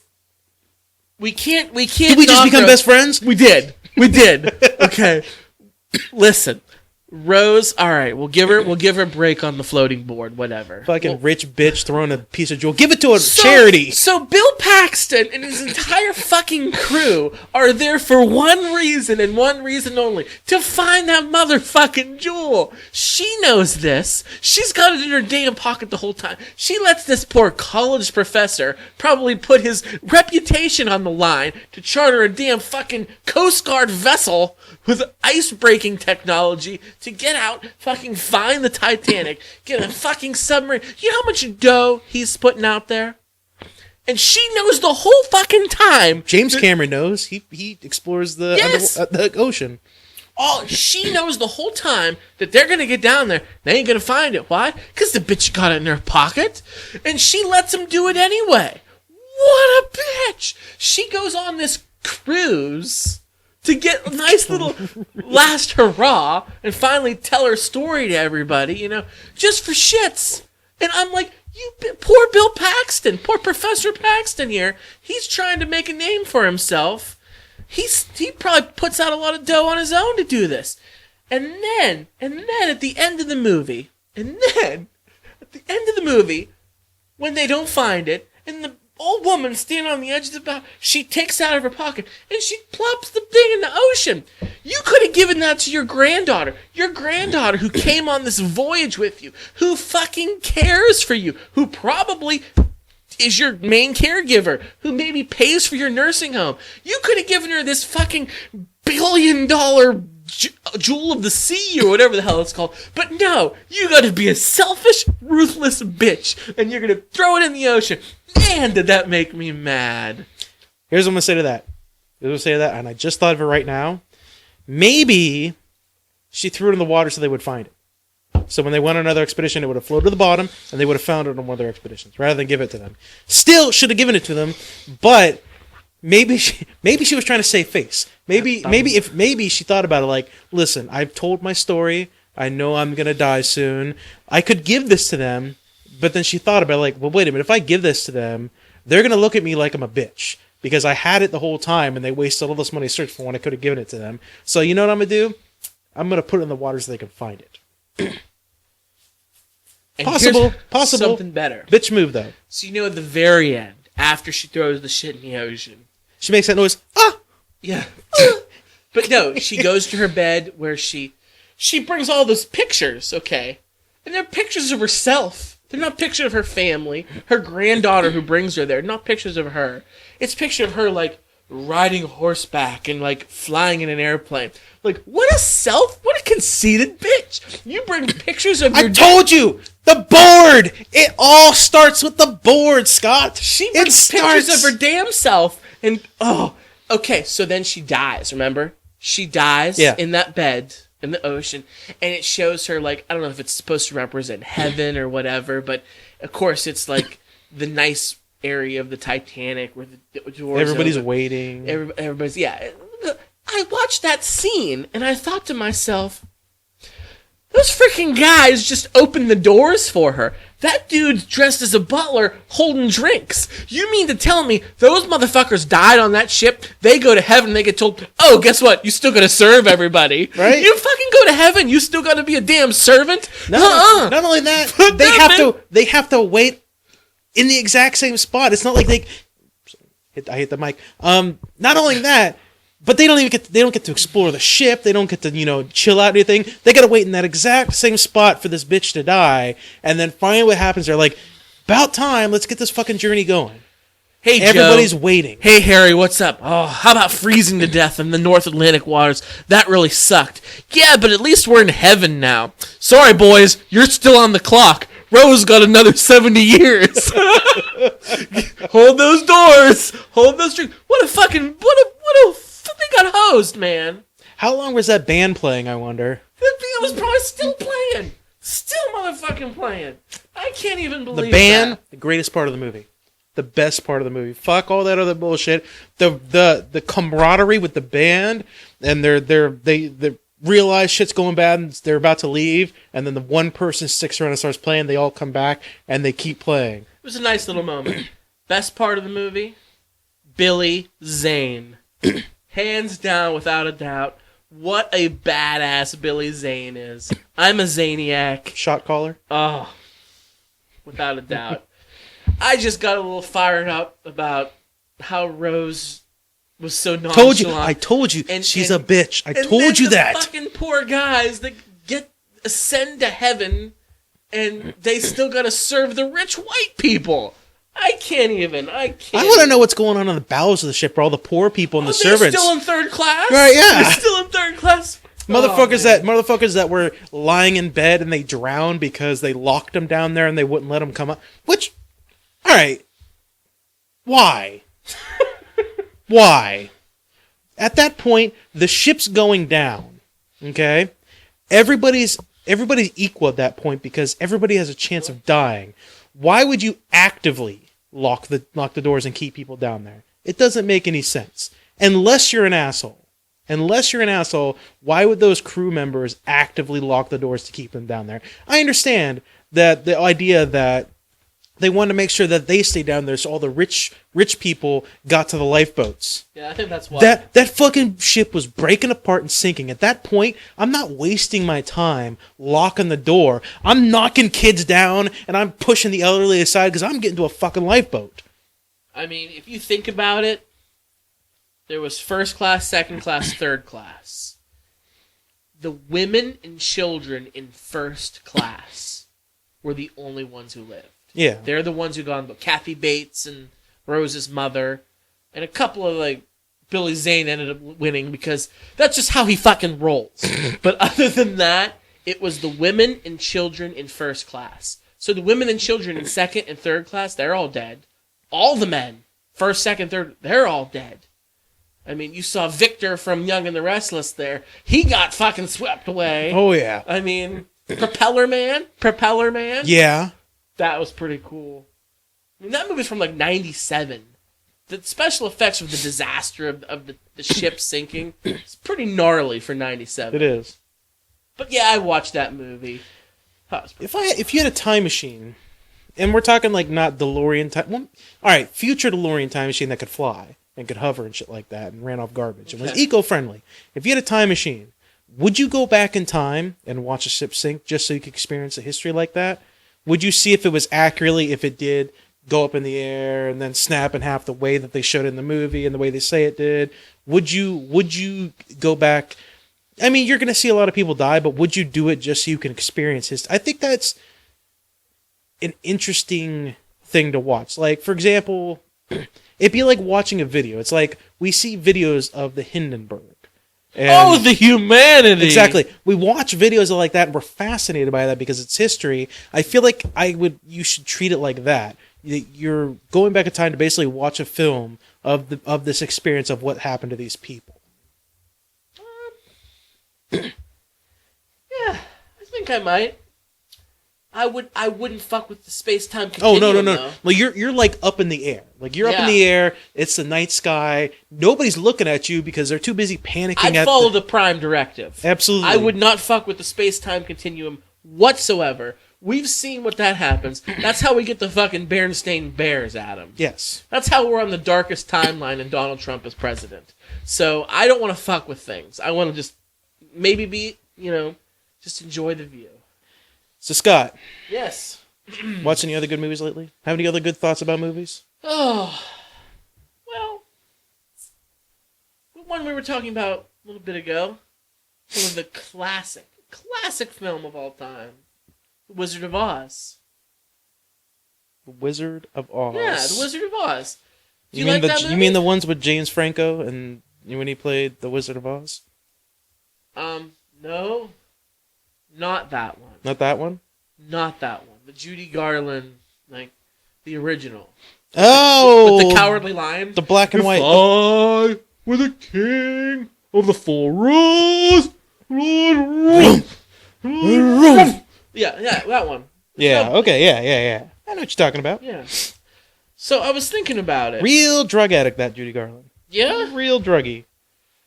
we can't. Did we just become best friends? We did. Okay, listen. Rose, all right, we'll give her a break on the floating board, whatever. Fucking rich bitch throwing a piece of jewel. Give it to a charity. So Bill Paxton and his entire fucking crew are there for one reason and one reason only: to find that motherfucking jewel. She knows this. She's got it in her damn pocket the whole time. She lets this poor college professor probably put his reputation on the line to charter a damn fucking Coast Guard vessel with ice-breaking technology to get out, fucking find the Titanic, get a fucking submarine. You know how much dough he's putting out there? And she knows the whole fucking time. James Cameron knows. He explores the the ocean. She knows the whole time that they're going to get down there. They ain't going to find it. Why? Because the bitch got it in her pocket. And she lets him do it anyway. What a bitch. She goes on this cruise to get a nice little last hurrah and finally tell her story to everybody, just for shits. And I'm like, poor Bill Paxton, poor Professor Paxton here. He's trying to make a name for himself. He probably puts out a lot of dough on his own to do this. And then at the end of the movie, when they don't find it, and the old woman standing on the edge of the bow, she takes out of her pocket and she plops the thing in the ocean. You could have given that to your granddaughter who came on this voyage with you, who fucking cares for you, who probably is your main caregiver, who maybe pays for your nursing home. You could have given her this fucking billion-dollar jewel of the sea or whatever the hell it's called. But no, you gotta be a selfish, ruthless bitch, and you're gonna throw it in the ocean. Man, did that make me mad. Here's what I'm gonna say to that. It was say that, and I just thought of it right now. Maybe she threw it in the water so they would find it. So when they went on another expedition, it would have floated to the bottom, and they would have found it on one of their expeditions, rather than give it to them. Still should have given it to them, but maybe she was trying to save face. Maybe she thought about it like, listen, I've told my story. I know I'm gonna die soon. I could give this to them, but then she thought about it like, well, wait a minute. If I give this to them, they're gonna look at me like I'm a bitch because I had it the whole time, and they wasted all this money searching for when I could have given it to them. So you know what I'm gonna do? I'm gonna put it in the water so they can find it. And Possible. Something better. Bitch move though. So at the very end, after she throws the shit in the ocean, she makes that noise. Ah, yeah. But no, she goes to her bed where she brings all those pictures, okay, and they're pictures of herself. They're not pictures of her family, her granddaughter who brings her there. Not pictures of her. It's picture of her like riding horseback and like flying in an airplane. Like what a conceited bitch. You bring pictures of your I told you! The board! It all starts with the board, Scott! She brings pictures of her damn self and okay, so then she dies, remember? She dies in that bed in the ocean, and it shows her like, I don't know if it's supposed to represent heaven or whatever, but of course it's like the nice area of the Titanic where the doors everybody's open. waiting. Everybody's I watched that scene and I thought to myself, those freaking guys just opened the doors for her. That dude's dressed as a butler holding drinks. You mean to tell me those motherfuckers died on that ship? They go to heaven and they get told, oh, guess what? You still gotta serve everybody. Right? You fucking go to heaven, you still gotta be a damn servant? Not only that, they have to wait in the exact same spot. It's not like I hit the mic. Not only that, but they don't get to explore the ship. They don't get to, chill out or anything. They got to wait in that exact same spot for this bitch to die. And then finally what happens, they're like, about time, let's get this fucking journey going. Hey, everybody's Joe. waiting. Hey, Harry, what's up? Oh, how about freezing to death in the North Atlantic waters? That really sucked. Yeah, but at least we're in heaven now. Sorry, boys, you're still on the clock. Rose got another 70 years. Hold those doors. Hold those drinks. They got hosed, man. How long was that band playing, I wonder? It was probably still playing. Still motherfucking playing. I can't even believe the band, that. The greatest part of the movie. The best part of the movie. Fuck all that other bullshit. The camaraderie with the band, and they realize shit's going bad and they're about to leave, and then the one person sticks around and starts playing, they all come back and they keep playing. It was a nice little moment. Best part of the movie? Billy Zane. Hands down, without a doubt. What a badass Billy Zane is. I'm a Zaniac. Shot caller? Oh, without a doubt. I just got a little fired up about how Rose was so nonchalant. I told you. She's a bitch. I told you that. The fucking poor guys that ascend to heaven, and they still gotta serve the rich white people. I can't. I want to know what's going on the bowels of the ship, where all the poor people and the servants. They're still in third class? Right, yeah. They're still in third class? Motherfuckers that were lying in bed and they drowned because they locked them down there and they wouldn't let them come up. Which, alright. Why? Why? At that point, the ship's going down. Okay? Everybody's equal at that point because everybody has a chance of dying. Why would you actively lock the doors and keep people down there? It doesn't make any sense. Unless you're an asshole. Why would those crew members actively lock the doors to keep them down there? I understand that the idea that they wanted to make sure that they stayed down there so all the rich people got to the lifeboats. Yeah, I think that's why. That fucking ship was breaking apart and sinking. At that point, I'm not wasting my time locking the door. I'm knocking kids down and I'm pushing the elderly aside because I'm getting to a fucking lifeboat. I mean, if you think about it, there was first class, second class, third class. The women and children in first class were the only ones who lived. Yeah. They're the ones who got on, but Kathy Bates and Rose's mother, and a couple of, Billy Zane ended up winning because that's just how he fucking rolls. But other than that, it was the women and children in first class. So the women and children in second and third class, they're all dead. All the men, first, second, third, they're all dead. I mean, you saw Victor from Young and the Restless there. He got fucking swept away. Oh, yeah. I mean, Propeller Man. Yeah. That was pretty cool. I mean, that movie's from like 97. The special effects of the disaster of the ship sinking is pretty gnarly for 97. It is. But yeah, I watched that movie. If you had a time machine, and we're talking like not DeLorean time, well, all right, future DeLorean time machine that could fly and could hover and shit like that and ran off garbage and was eco-friendly. If you had a time machine, would you go back in time and watch a ship sink just so you could experience a history like that? Would you see if it was accurately, if it did go up in the air and then snap in half the way that they showed in the movie and the way they say it did? Would you go back? I mean, you're going to see a lot of people die, but would you do it just so you can experience history? I think that's an interesting thing to watch. Like, for example, it'd be like watching a video. It's like we see videos of the Hindenburg. And the humanity! Exactly. We watch videos like that and we're fascinated by that because it's history. I feel like you should treat it like that. You're going back in time to basically watch a film of this experience of what happened to these people. Yeah, I think I might. I wouldn't fuck with the space-time continuum. Oh, no. Though. Well, you're like up in the air. Like you're up in the air. It's the night sky. Nobody's looking at you because they're too busy panicking. I'd follow the Prime Directive. Absolutely. I would not fuck with the space-time continuum whatsoever. We've seen what that happens. That's how we get the fucking Berenstain Bears, Adam. Yes. That's how we're on the darkest timeline and Donald Trump is president. So I don't want to fuck with things. I want to just maybe be, just enjoy the view. So, Scott. Yes. Watch any other good movies lately? Have any other good thoughts about movies? Oh. Well, one we were talking about a little bit ago. Some of the classic film of all time. The Wizard of Oz. The Wizard of Oz. Yeah, The Wizard of Oz. Do you mean like that movie? You mean the ones with James Franco and when he played the Wizard of Oz? No. Not that one. Not that one? Not that one. The Judy Garland, the original. Oh! With the Cowardly Lion. The black and white. I were the king of the forest. Yeah, that one. Yeah, okay, yeah. I know what you're talking about. Yeah. So I was thinking about it. Real drug addict, that Judy Garland. Yeah? Real druggy.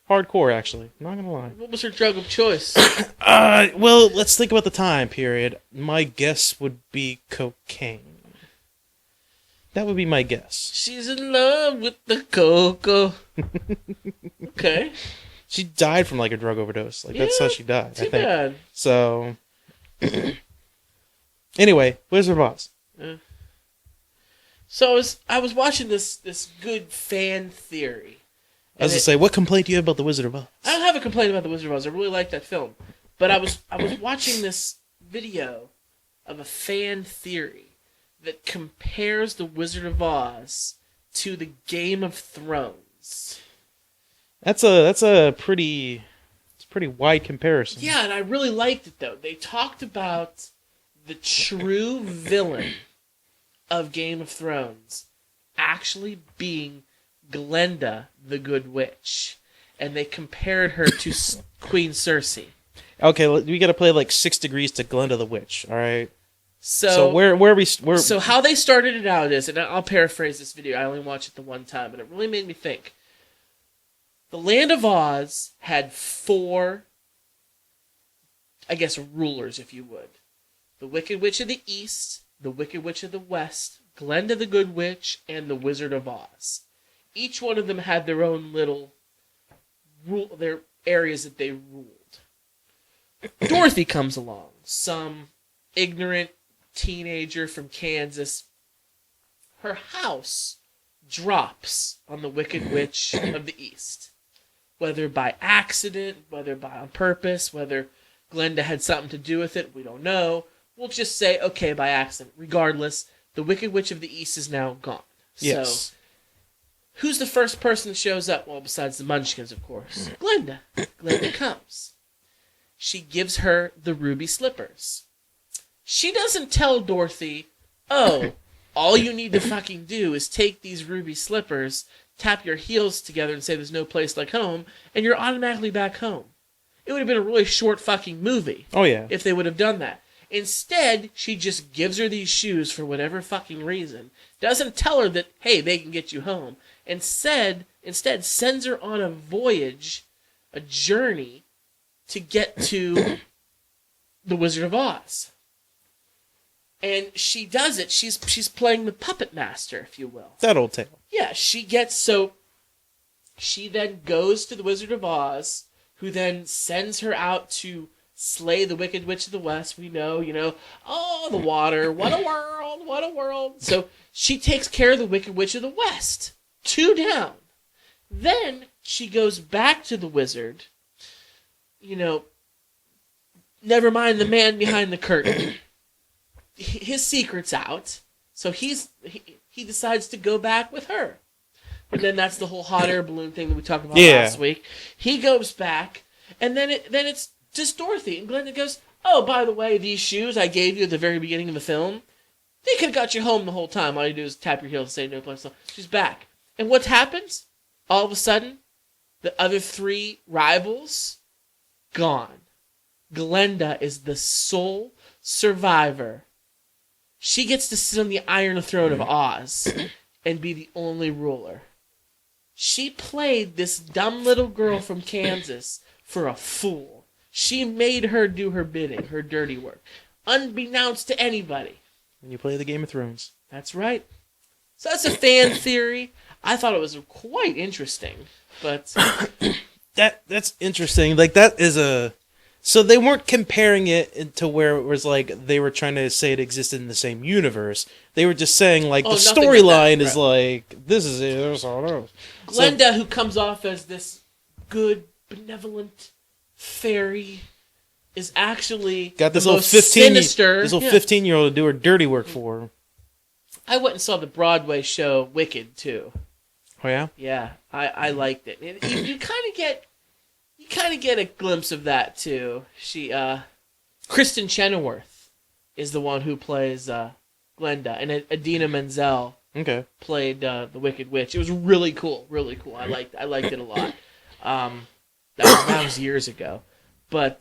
Hardcore, actually. Not gonna lie. What was her drug of choice? Well, let's think about the time period. My guess would be cocaine. That would be my guess. She's in love with the cocoa. Okay. She died from a drug overdose. That's how she died. Too bad. So, anyway, Wizard of Oz. So I was watching this good fan theory. I was going to say, what complaint do you have about the Wizard of Oz? I don't have a complaint about the Wizard of Oz. I really like that film, but I was watching this video of a fan theory that compares the Wizard of Oz to the Game of Thrones. That's a pretty wide comparison. Yeah, and I really liked it though. They talked about the true villain of Game of Thrones actually being Glenda, the Good Witch, and they compared her to Queen Cersei. Okay, we got to play 6 Degrees to Glenda the Witch. All right. So where are we? So how they started it out is, and I'll paraphrase this video. I only watched it the one time, but it really made me think. The Land of Oz had 4, I guess, rulers, if you would. The Wicked Witch of the East, the Wicked Witch of the West, Glenda the Good Witch, and the Wizard of Oz. Each one of them had their own little their areas that they ruled. Dorothy comes along, some ignorant teenager from Kansas. Her house drops on the Wicked Witch of the East. Whether by accident, whether on purpose, whether Glenda had something to do with it, we don't know. We'll just say, okay, by accident. Regardless, the Wicked Witch of the East is now gone. Yes. So, who's the first person that shows up? Well, besides the Munchkins, of course. Glenda. Glenda comes. She gives her the ruby slippers. She doesn't tell Dorothy, oh, All you need to fucking do is take these ruby slippers, tap your heels together and say there's no place like home, and you're automatically back home. It would have been a really short fucking movie. Oh, yeah. If they would have done that. Instead, she just gives her these shoes for whatever fucking reason. Doesn't tell her that, hey, they can get you home. Instead sends her on a voyage, a journey, to get to the Wizard of Oz. And she does it. She's playing the puppet master, if you will. That old tale. Yeah, she then goes to the Wizard of Oz, who then sends her out to slay the Wicked Witch of the West. We know, oh, the water, what a world, what a world. So she takes care of the Wicked Witch of the West. 2 down. Then she goes back to the wizard. Never mind the man behind the curtain. His secret's out. So he decides to go back with her. And then that's the whole hot air balloon thing that we talked about last week. He goes back, and then it's just Dorothy. And Glenda goes, oh, by the way, these shoes I gave you at the very beginning of the film, they could have got you home the whole time. All you do is tap your heels and say no place. She's back. And what happens? All of a sudden, the other 3 rivals, gone. Glenda is the sole survivor. She gets to sit on the Iron Throne of Oz and be the only ruler. She played this dumb little girl from Kansas for a fool. She made her do her bidding, her dirty work, unbeknownst to anybody. When you play the Game of Thrones. That's right. So that's a fan theory. I thought it was quite interesting, but that's interesting. Like, that is a... So they weren't comparing it to where it was like they were trying to say it existed in the same universe. They were just saying, like, the storyline is like, this is it. This is all it is. Glenda, who comes off as this good, benevolent fairy, is actually got this the little most 15 sinister. This little 15-year-old to do her dirty work for her. I went and saw the Broadway show Wicked too. Oh yeah? Yeah, I liked it. And you kind of get a glimpse of that too. Kristen Chenoweth is the one who plays Glenda, and Idina Menzel played the Wicked Witch. It was really cool, really cool. I liked it a lot. That was years ago, but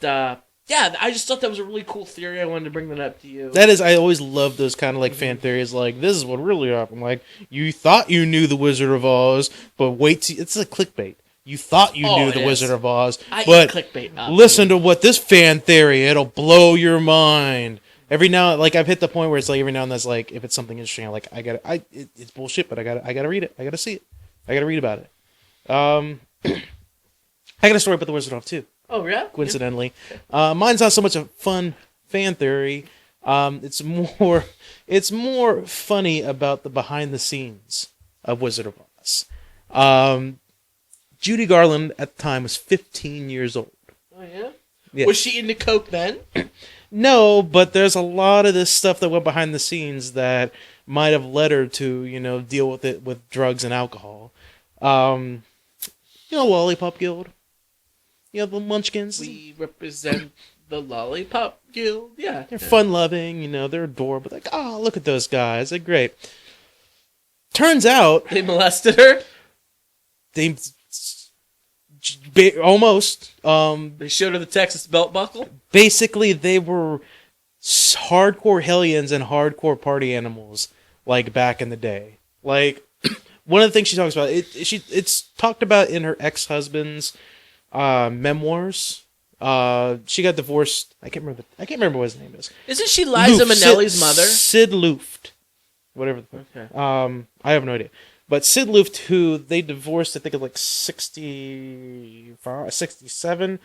yeah, I just thought that was a really cool theory. I wanted to bring that up to you. That is, I always love those kind of like fan theories. Like, this is what really happened. Like, you thought you knew the Wizard of Oz, but wait, it's like clickbait. You thought you knew the Wizard of Oz, but listen to what this fan theory, it'll blow your mind. Every now, like, I've hit the point where it's like every now and then, like, if it's something interesting, I'm like, it's bullshit, but I gotta read it. I gotta see it. I gotta read about it. I got a story about the Wizard of Oz too. Oh yeah. Coincidentally, mine's not so much a fun fan theory. It's more funny about the behind the scenes of Wizard of Oz. Judy Garland at the time was 15 years old. Oh, yeah? Yeah. Was she into coke then? No, but there's a lot of this stuff that went behind the scenes that might have led her to, deal with it with drugs and alcohol. Lollipop Guild. The Munchkins. We represent the Lollipop Guild. Yeah. They're fun-loving, they're adorable. Like, oh, look at those guys. They're great. Turns out... They molested her? They... Almost. They showed her the Texas belt buckle? Basically, they were hardcore hellions and hardcore party animals, like, back in the day. Like, one of the things she talks about, it's talked about in her ex-husband's memoirs. She got divorced. I can't remember what his name is. Isn't she Liza Minnelli's mother? Sid Luft. Whatever. Okay. I have no idea. But Sid Luft, who they divorced, I think, at like 67.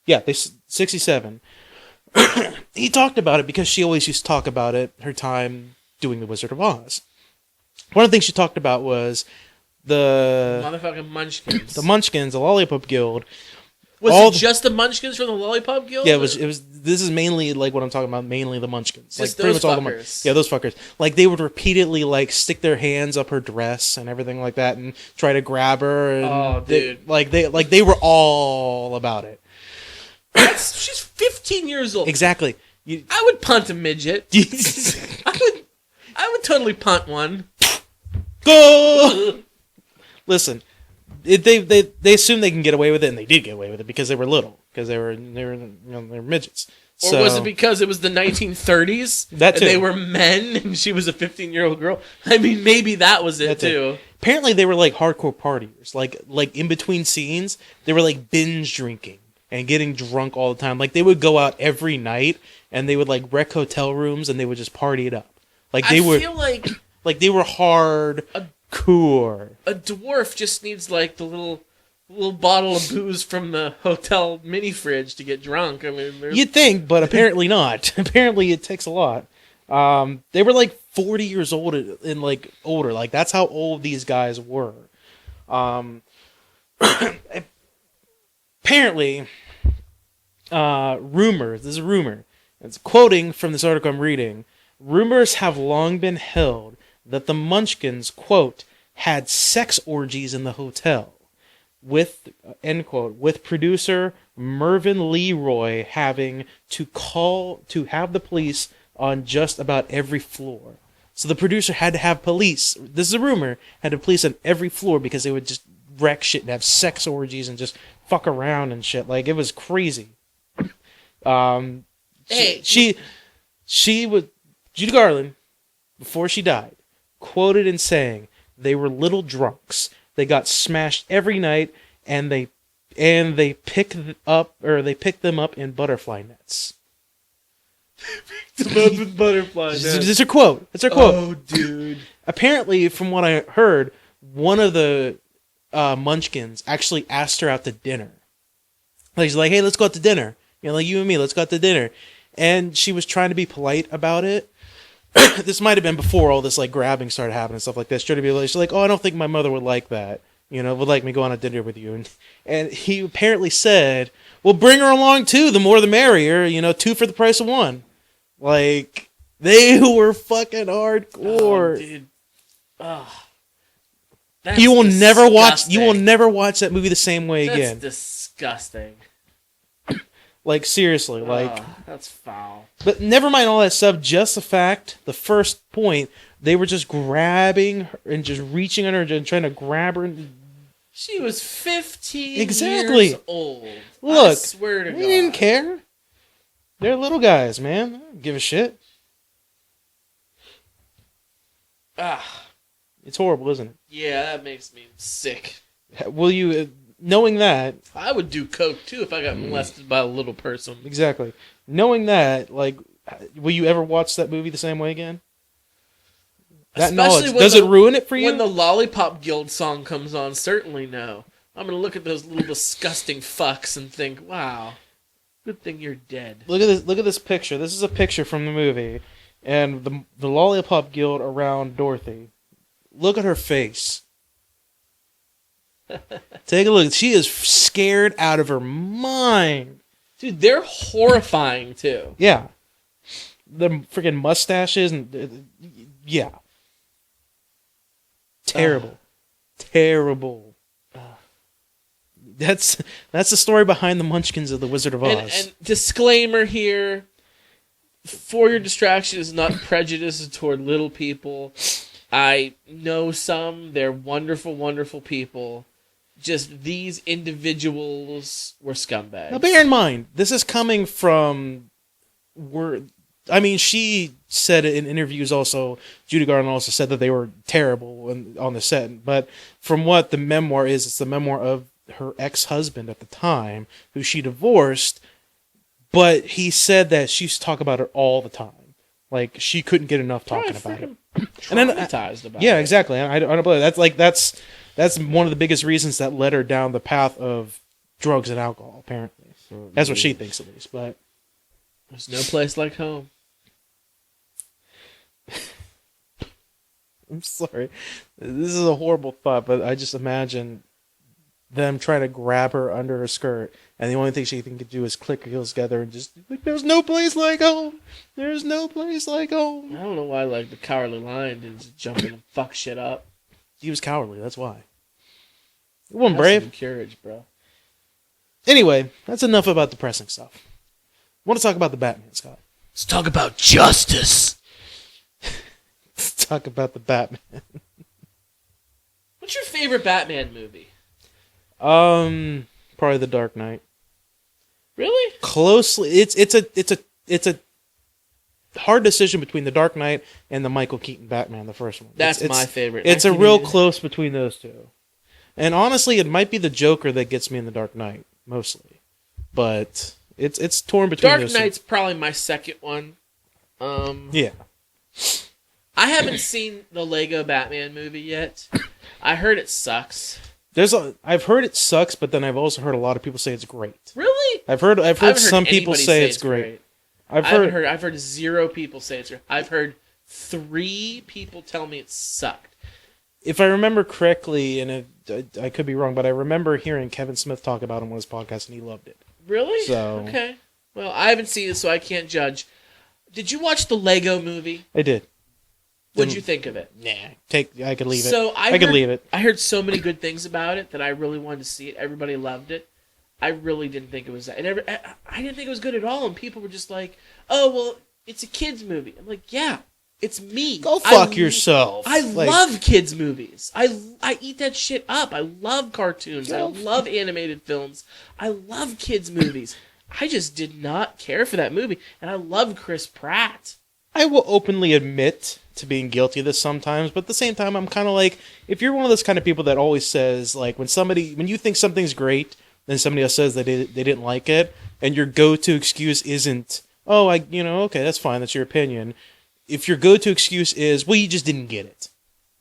Yeah, 67. He talked about it because she always used to talk about it, her time doing The Wizard of Oz. One of the things she talked about was the motherfucking Munchkins. The Munchkins, the Lollipop Guild. Was it just the Munchkins from the Lollipop Guild? Yeah, it was. This is mainly like what I'm talking about. Mainly the Munchkins. Just like those pretty much fuckers. All those fuckers. Like they would repeatedly like stick their hands up her dress and everything like that, and try to grab her. And oh, dude! They were all about it. She's 15 years old. Exactly. I would punt a midget. I would totally punt one. Go! Listen, they assume they can get away with it, and they did get away with it because they were little, because they were midgets. Or was it because it was the 1930s? That too. And they were men, and she was a 15-year-old girl. I mean, maybe that was it too. Apparently, they were like hardcore partiers. Like in between scenes, they were like binge drinking and getting drunk all the time. Like they would go out every night, and they would like wreck hotel rooms, and they would just party it up. Like they feel like they were hardcore. A dwarf just needs like the little bottle of booze from the hotel mini fridge to get drunk. I mean, you'd think, but apparently not. Apparently, it takes a lot. They were like 40 years old and like older. Like that's how old these guys were. Apparently, rumors. This is a rumor. It's quoting from this article I'm reading. Rumors have long been held that the Munchkins, quote, had sex orgies in the hotel, with, end quote, with producer Mervyn Leroy having to have the police on just about every floor. So the producer had to have police, this is a rumor, had to police on every floor because they would just wreck shit and have sex orgies and just fuck around and shit. Like, it was crazy. She was, Judy Garland, before she died, quoted in saying they were little drunks. They got smashed every night, and they picked them up in butterfly nets. Picked them up in butterfly nets. It's her quote. It's her quote. Oh, dude. Apparently, from what I heard, one of the Munchkins actually asked her out to dinner. Like, she's like, "Hey, let's go out to dinner. You know, like you and me, let's go out to dinner." And she was trying to be polite about it. This might have been before all this like grabbing started happening and stuff like that. She's like, "Oh, I don't think my mother would like that. You know, would like me go on a dinner with you." And he apparently said, "Well, bring her along too. The more the merrier. You know, 2 for the price of 1." Like, they were fucking hardcore. Oh, dude. Oh, You will never watch that movie the same way again. That's disgusting. Like, seriously, like... that's foul. But never mind all that stuff, just the first point, they were just grabbing her and just reaching on her and trying to grab her. She was 15 exactly. years old. Look, I swear to God. They didn't care. They're little guys, man. They don't give a shit. It's horrible, isn't it? Yeah, that makes me sick. Will you... Knowing that... I would do coke, too, if I got molested by a little person. Exactly. Knowing that, like, will you ever watch that movie the same way again? That knowledge, does it ruin it for you? When the Lollipop Guild song comes on, certainly no. I'm going to look at those little disgusting fucks and think, wow, good thing you're dead. Look at this picture. This is a picture from the movie. And the Lollipop Guild around Dorothy. Look at her face. Take a look. She is scared out of her mind. Dude, they're horrifying, too. Yeah. The freaking mustaches and... yeah. Terrible. Terrible. That's the story behind the Munchkins of the Wizard of Oz. And disclaimer here, for your distraction is not prejudice toward little people. I know some. They're wonderful, wonderful people. Just these individuals were scumbags. Now, bear in mind, this is coming from... she said in interviews also, Judy Garland also said that they were terrible on the set. But from what the memoir is, it's the memoir of her ex-husband at the time, who she divorced. But he said that she used to talk about it all the time. Like, she couldn't get enough talking about it. Traumatized about it. Yeah, exactly. I don't believe it. That's one of the biggest reasons that led her down the path of drugs and alcohol, apparently. That's what she thinks, at least. But there's no place like home. I'm sorry. This is a horrible thought, but I just imagine them trying to grab her under her skirt, and the only thing she could do is click her heels together and just, like, there's no place like home. There's no place like home. I don't know why, like, the Cowardly Lion didn't just jump in and fuck shit up. He was cowardly, that's why. He wasn't brave. Some courage, bro. Anyway, that's enough about depressing stuff. I want to talk about the Batman, Scott. Let's talk about justice. Let's talk about the Batman. What's your favorite Batman movie? Probably The Dark Knight. Really? Closely, it's a hard decision between The Dark Knight and the Michael Keaton Batman, the first one. That's my favorite. It's a real close between those two. And honestly, it might be the Joker that gets me in The Dark Knight, mostly. But it's torn between those two. Dark Knight's probably my second one. Yeah. I haven't seen the Lego Batman movie yet. I heard it sucks. I've heard it sucks, but then I've also heard a lot of people say it's great. Really? I've heard some people say it's great. I've heard 0 people say it's great. I've heard 3 people tell me it sucked. If I remember correctly, and I could be wrong, but I remember hearing Kevin Smith talk about it on his podcast, and he loved it. Really? So okay. Well, I haven't seen it, so I can't judge. Did you watch the Lego movie? I did. What'd you think of it? Nah, I could leave it. So I could leave it. I heard so many good things about it that I really wanted to see it. Everybody loved it. I really didn't think it was that. I didn't think it was good at all, and people were just like, "Oh, well, it's a kids movie." I'm like, "Yeah, it's me. Go fuck yourself." I love kids movies. I eat that shit up. I love cartoons. I love animated films. I love kids movies. I just did not care for that movie, and I love Chris Pratt. I will openly admit to being guilty of this sometimes, but at the same time, I'm kind of like, if you're one of those kind of people that always says, like, when you think something's great, then somebody else says that they didn't like it, and your go-to excuse isn't, okay, that's fine, that's your opinion. If your go-to excuse is, well, you just didn't get it.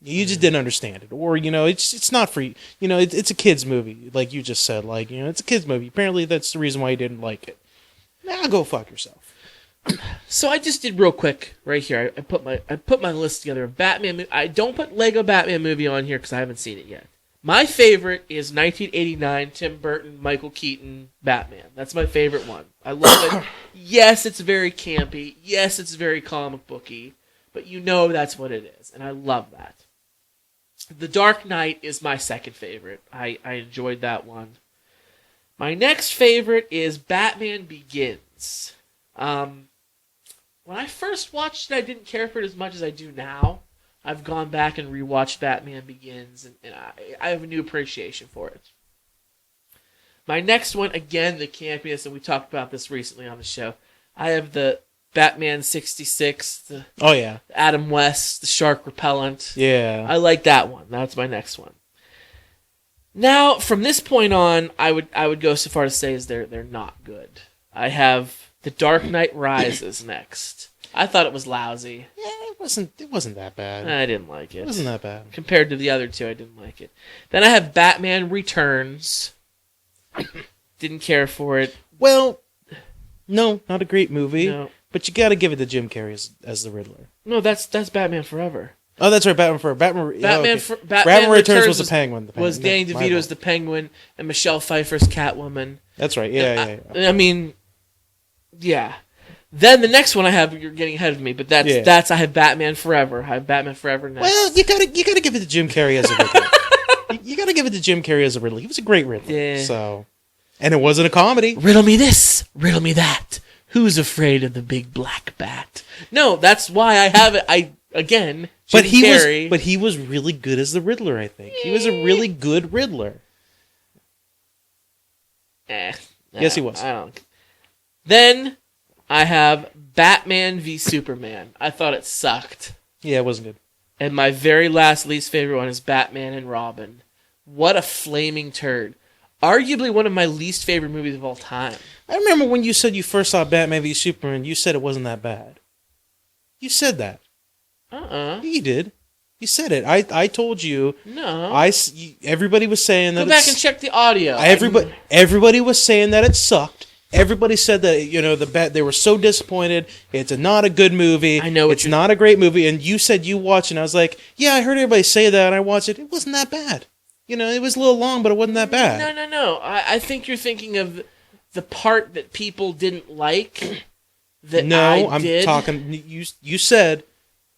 You just didn't understand it. Or, it's not for you. It's a kid's movie, like you just said. Like, it's a kid's movie. Apparently, that's the reason why you didn't like it. Now go fuck yourself. So I just did real quick right here. I put my list together of Batman. I don't put Lego Batman movie on here because I haven't seen it yet. My favorite is 1989 Tim Burton, Michael Keaton Batman. That's my favorite one. I love it. Yes, it's very campy. Yes, it's very comic booky. But that's what it is, and I love that. The Dark Knight is my second favorite. I enjoyed that one. My next favorite is Batman Begins. When I first watched it, I didn't care for it as much as I do now. I've gone back and rewatched Batman Begins, and I have a new appreciation for it. My next one, again, the campiness, and we talked about this recently on the show. I have the Batman 66, Adam West, the shark repellent. Yeah. I like that one. That's my next one. Now, from this point on, I would go so far to say is they're not good. I have The Dark Knight Rises next. I thought it was lousy. Yeah, it wasn't that bad. I didn't like it. It wasn't that bad. Compared to the other two, I didn't like it. Then I have Batman Returns. Didn't care for it. Well, no, not a great movie. No. But you got to give it to Jim Carrey as the Riddler. No, that's Batman Forever. Oh, that's right, Batman Returns was the Penguin. Was Danny DeVito as the Penguin and Michelle Pfeiffer's Catwoman. That's right. Yeah. I mean, yeah. Then the next one I have, you're getting ahead of me, but that's I have Batman Forever. I have Batman Forever next. Well, you gotta give it to Jim Carrey as a Riddler. You gotta give it to Jim Carrey as a Riddler. He was a great Riddler. Yeah. So, and it wasn't a comedy. Riddle me this, riddle me that. Who's afraid of the big black bat? No, that's why I have it. Jim Carrey. But he was really good as the Riddler. I think he was a really good Riddler. Yes, he was. I don't. Then I have Batman v Superman. I thought it sucked. Yeah, it wasn't good. And my very last least favorite one is Batman and Robin. What a flaming turd. Arguably one of my least favorite movies of all time. I remember when you said you first saw Batman v Superman, you said it wasn't that bad. You said that. You did. You said it. I told you. No. Everybody was saying that. Go back and check the audio. Everybody was saying that it sucked. Everybody said that they were so disappointed. It's not a good movie. I know it's not a great movie. And you said you watched, and I was like, yeah, I heard everybody say that, and I watched it. It wasn't that bad. It was a little long, but it wasn't that bad. No. I think you're thinking of the part that people didn't like. I'm talking. You said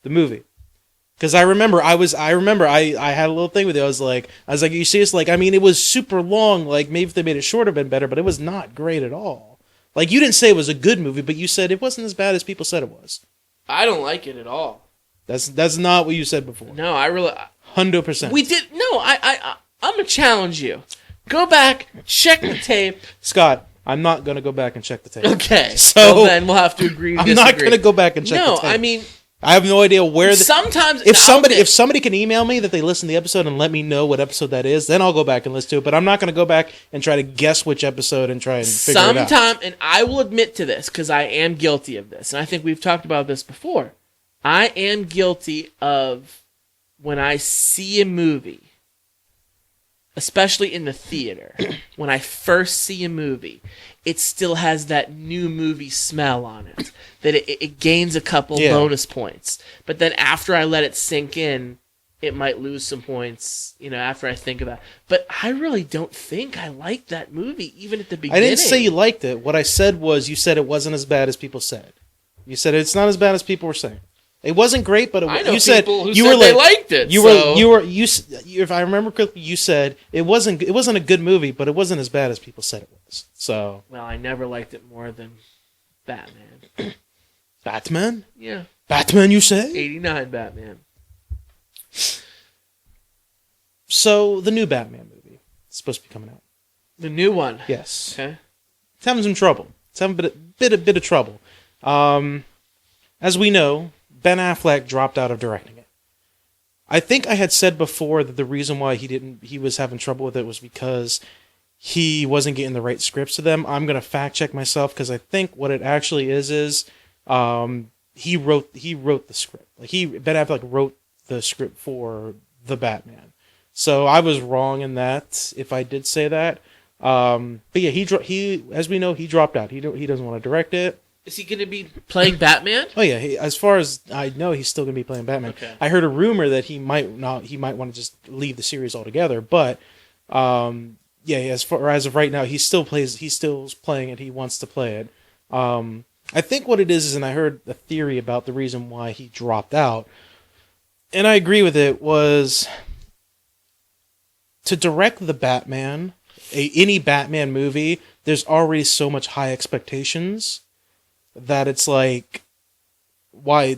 the movie. Because I remember I had a little thing with it. I was like, you see, it's like, I mean, it was super long. Like, maybe if they made it shorter, it'd been better, but it was not great at all. Like, you didn't say it was a good movie, but you said it wasn't as bad as people said it was. I don't like it at all. That's not what you said before. No, I really... 100%. We did... No, I'm going to challenge you. Go back, check the tape. Scott, I'm not going to go back and check the tape. Okay. So well, then we'll have to agree to I'm disagree. not going to go back and check the tape. No, I mean... I have no idea where... Sometimes... If somebody can email me that they listened to the episode and let me know what episode that is, then I'll go back and listen to it. But I'm not going to go back and try to guess which episode and try and figure it out. Sometime, and I will admit to this, because I am guilty of this, and I think we've talked about this before. I am guilty of when I see a movie, especially in the theater, when I first see a movie, it still has that new movie smell on it. That it gains a couple bonus points. But then after I let it sink in, it might lose some points, after I think about it. But I really don't think I liked that movie, even at the beginning. I didn't say you liked it. What I said was you said it wasn't as bad as people said. You said it's not as bad as people were saying. It wasn't great, but I know you said people who you said were like, they liked it. If I remember correctly, you said it wasn't a good movie, but it wasn't as bad as people said it was. So, well, I never liked it more than Batman. Batman? Yeah. Batman, you say? 89 Batman. So, the new Batman movie is supposed to be coming out. The new one. Yes. Okay. It's having some trouble. It's having a bit of trouble. As we know, Ben Affleck dropped out of directing it. I think I had said before that the reason why he was having trouble with it was because he wasn't getting the right scripts to them. I'm going to fact check myself because I think what it actually is he wrote the script. Ben Affleck wrote the script for the Batman. So I was wrong in that if I did say that. But yeah, he as we know, he dropped out. He doesn't want to direct it. Is he going to be playing Batman? Oh yeah, as far as I know, he's still going to be playing Batman. Okay. I heard a rumor that he might not. He might want to just leave the series altogether. But yeah, as of right now, he still playing it. He wants to play it. I think what it is, and I heard a theory about the reason why he dropped out, and I agree with it, was to direct the Batman, any Batman movie. There's already so much high expectations that it's like, why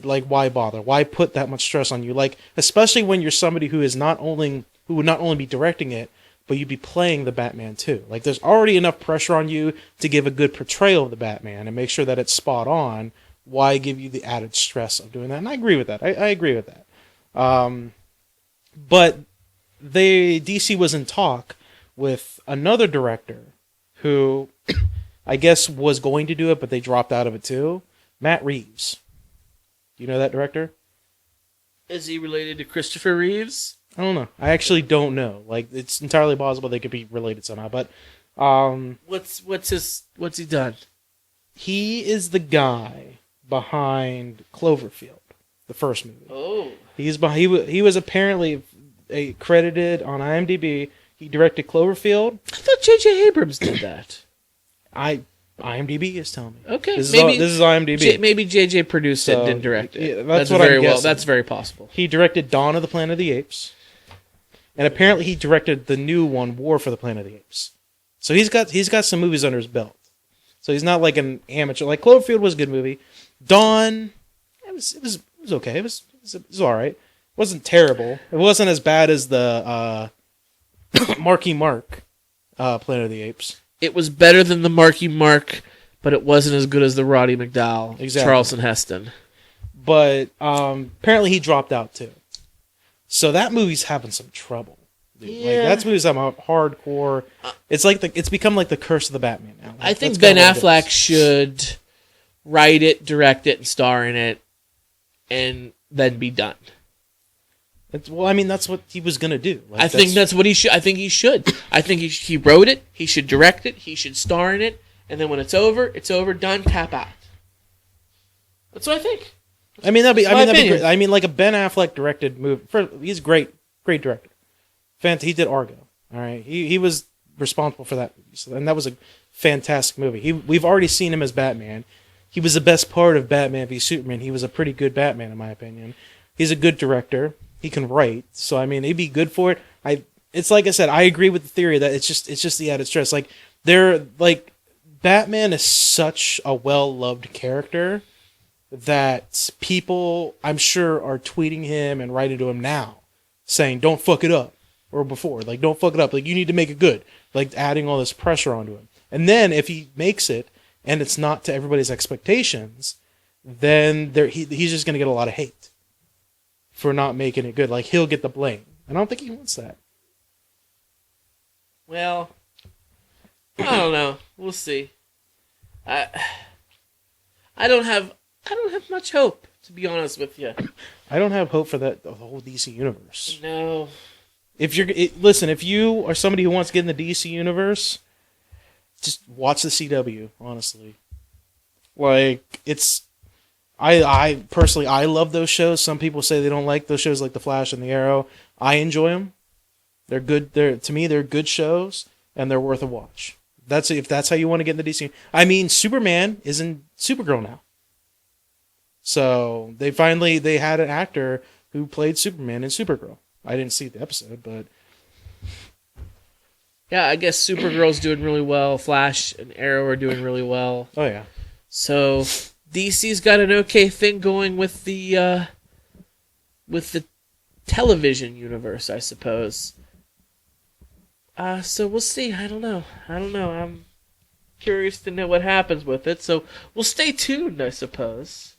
bother? Why put that much stress on you? Like, especially when you're somebody who would not only be directing it, but you'd be playing the Batman too. Like, there's already enough pressure on you to give a good portrayal of the Batman and make sure that it's spot on. Why give you the added stress of doing that? And I agree with that. I agree with that. But DC was in talk with another director who I guess was going to do it, but they dropped out of it too. Matt Reeves. Do you know that director? Is he related to Christopher Reeves? I don't know. I actually don't know. Like, it's entirely possible they could be related somehow. But what's he done? He is the guy behind Cloverfield, the first movie. Oh, he was apparently credited on IMDb. He directed Cloverfield. I thought J.J. Abrams did that. IMDb is telling me. Okay, this is IMDb. Maybe JJ produced it and didn't direct it. Yeah, that's what I'm guessing. That's very possible. He directed Dawn of the Planet of the Apes, and apparently he directed the new one, War for the Planet of the Apes. So he's got some movies under his belt. So he's not like an amateur. Like, Cloverfield was a good movie. Dawn, it was okay. It was all right. It wasn't terrible. It wasn't as bad as the Marky Mark Planet of the Apes. It was better than the Marky Mark, but it wasn't as good as the Roddy McDowell, exactly. Charlton Heston. But apparently he dropped out too. So that movie's having some trouble. Dude. Yeah. Like, that movie's having a hardcore. It's become like the curse of the Batman now. Like, I think Ben Affleck should write it, direct it, and star in it, and then be done. That's what he was gonna do. Like, I think that's what he should. I think he should. I think he wrote it. He should direct it. He should star in it. And then when it's over, done, tap out. That's what I think. That'd be great. I mean, like a Ben Affleck directed movie. He's a great director. He did Argo. All right, he was responsible for that movie, and that was a fantastic movie. We've already seen him as Batman. He was the best part of Batman v Superman. He was a pretty good Batman, in my opinion. He's a good director. He can write, so he'd be good for it. It's like I said, I agree with the theory that it's just the added stress. Like, Batman is such a well-loved character that people, I'm sure, are tweeting him and writing to him now, saying, "Don't fuck it up," or before, like, "Don't fuck it up," like, "You need to make it good," like adding all this pressure onto him. And then if he makes it and it's not to everybody's expectations, then he's just gonna get a lot of hate for not making it good. Like, he'll get the blame, and I don't think he wants that. Well, I don't know. We'll see. I don't have much hope, to be honest with you. I don't have hope for the whole DC universe. No. Listen, if you are somebody who wants to get in the DC universe, just watch the CW. Honestly, like, I personally, I love those shows. Some people say they don't like those shows, like The Flash and The Arrow. I enjoy them. They're good. To me, they're good shows, and they're worth a watch. If that's how you want to get in the DC. I mean, Superman is in Supergirl now. So they had an actor who played Superman in Supergirl. I didn't see the episode, but yeah, I guess Supergirl's doing really well. Flash and Arrow are doing really well. Oh yeah. So DC's got an okay thing going with the television universe, I suppose. So we'll see. I don't know. I'm curious to know what happens with it. So we'll stay tuned, I suppose.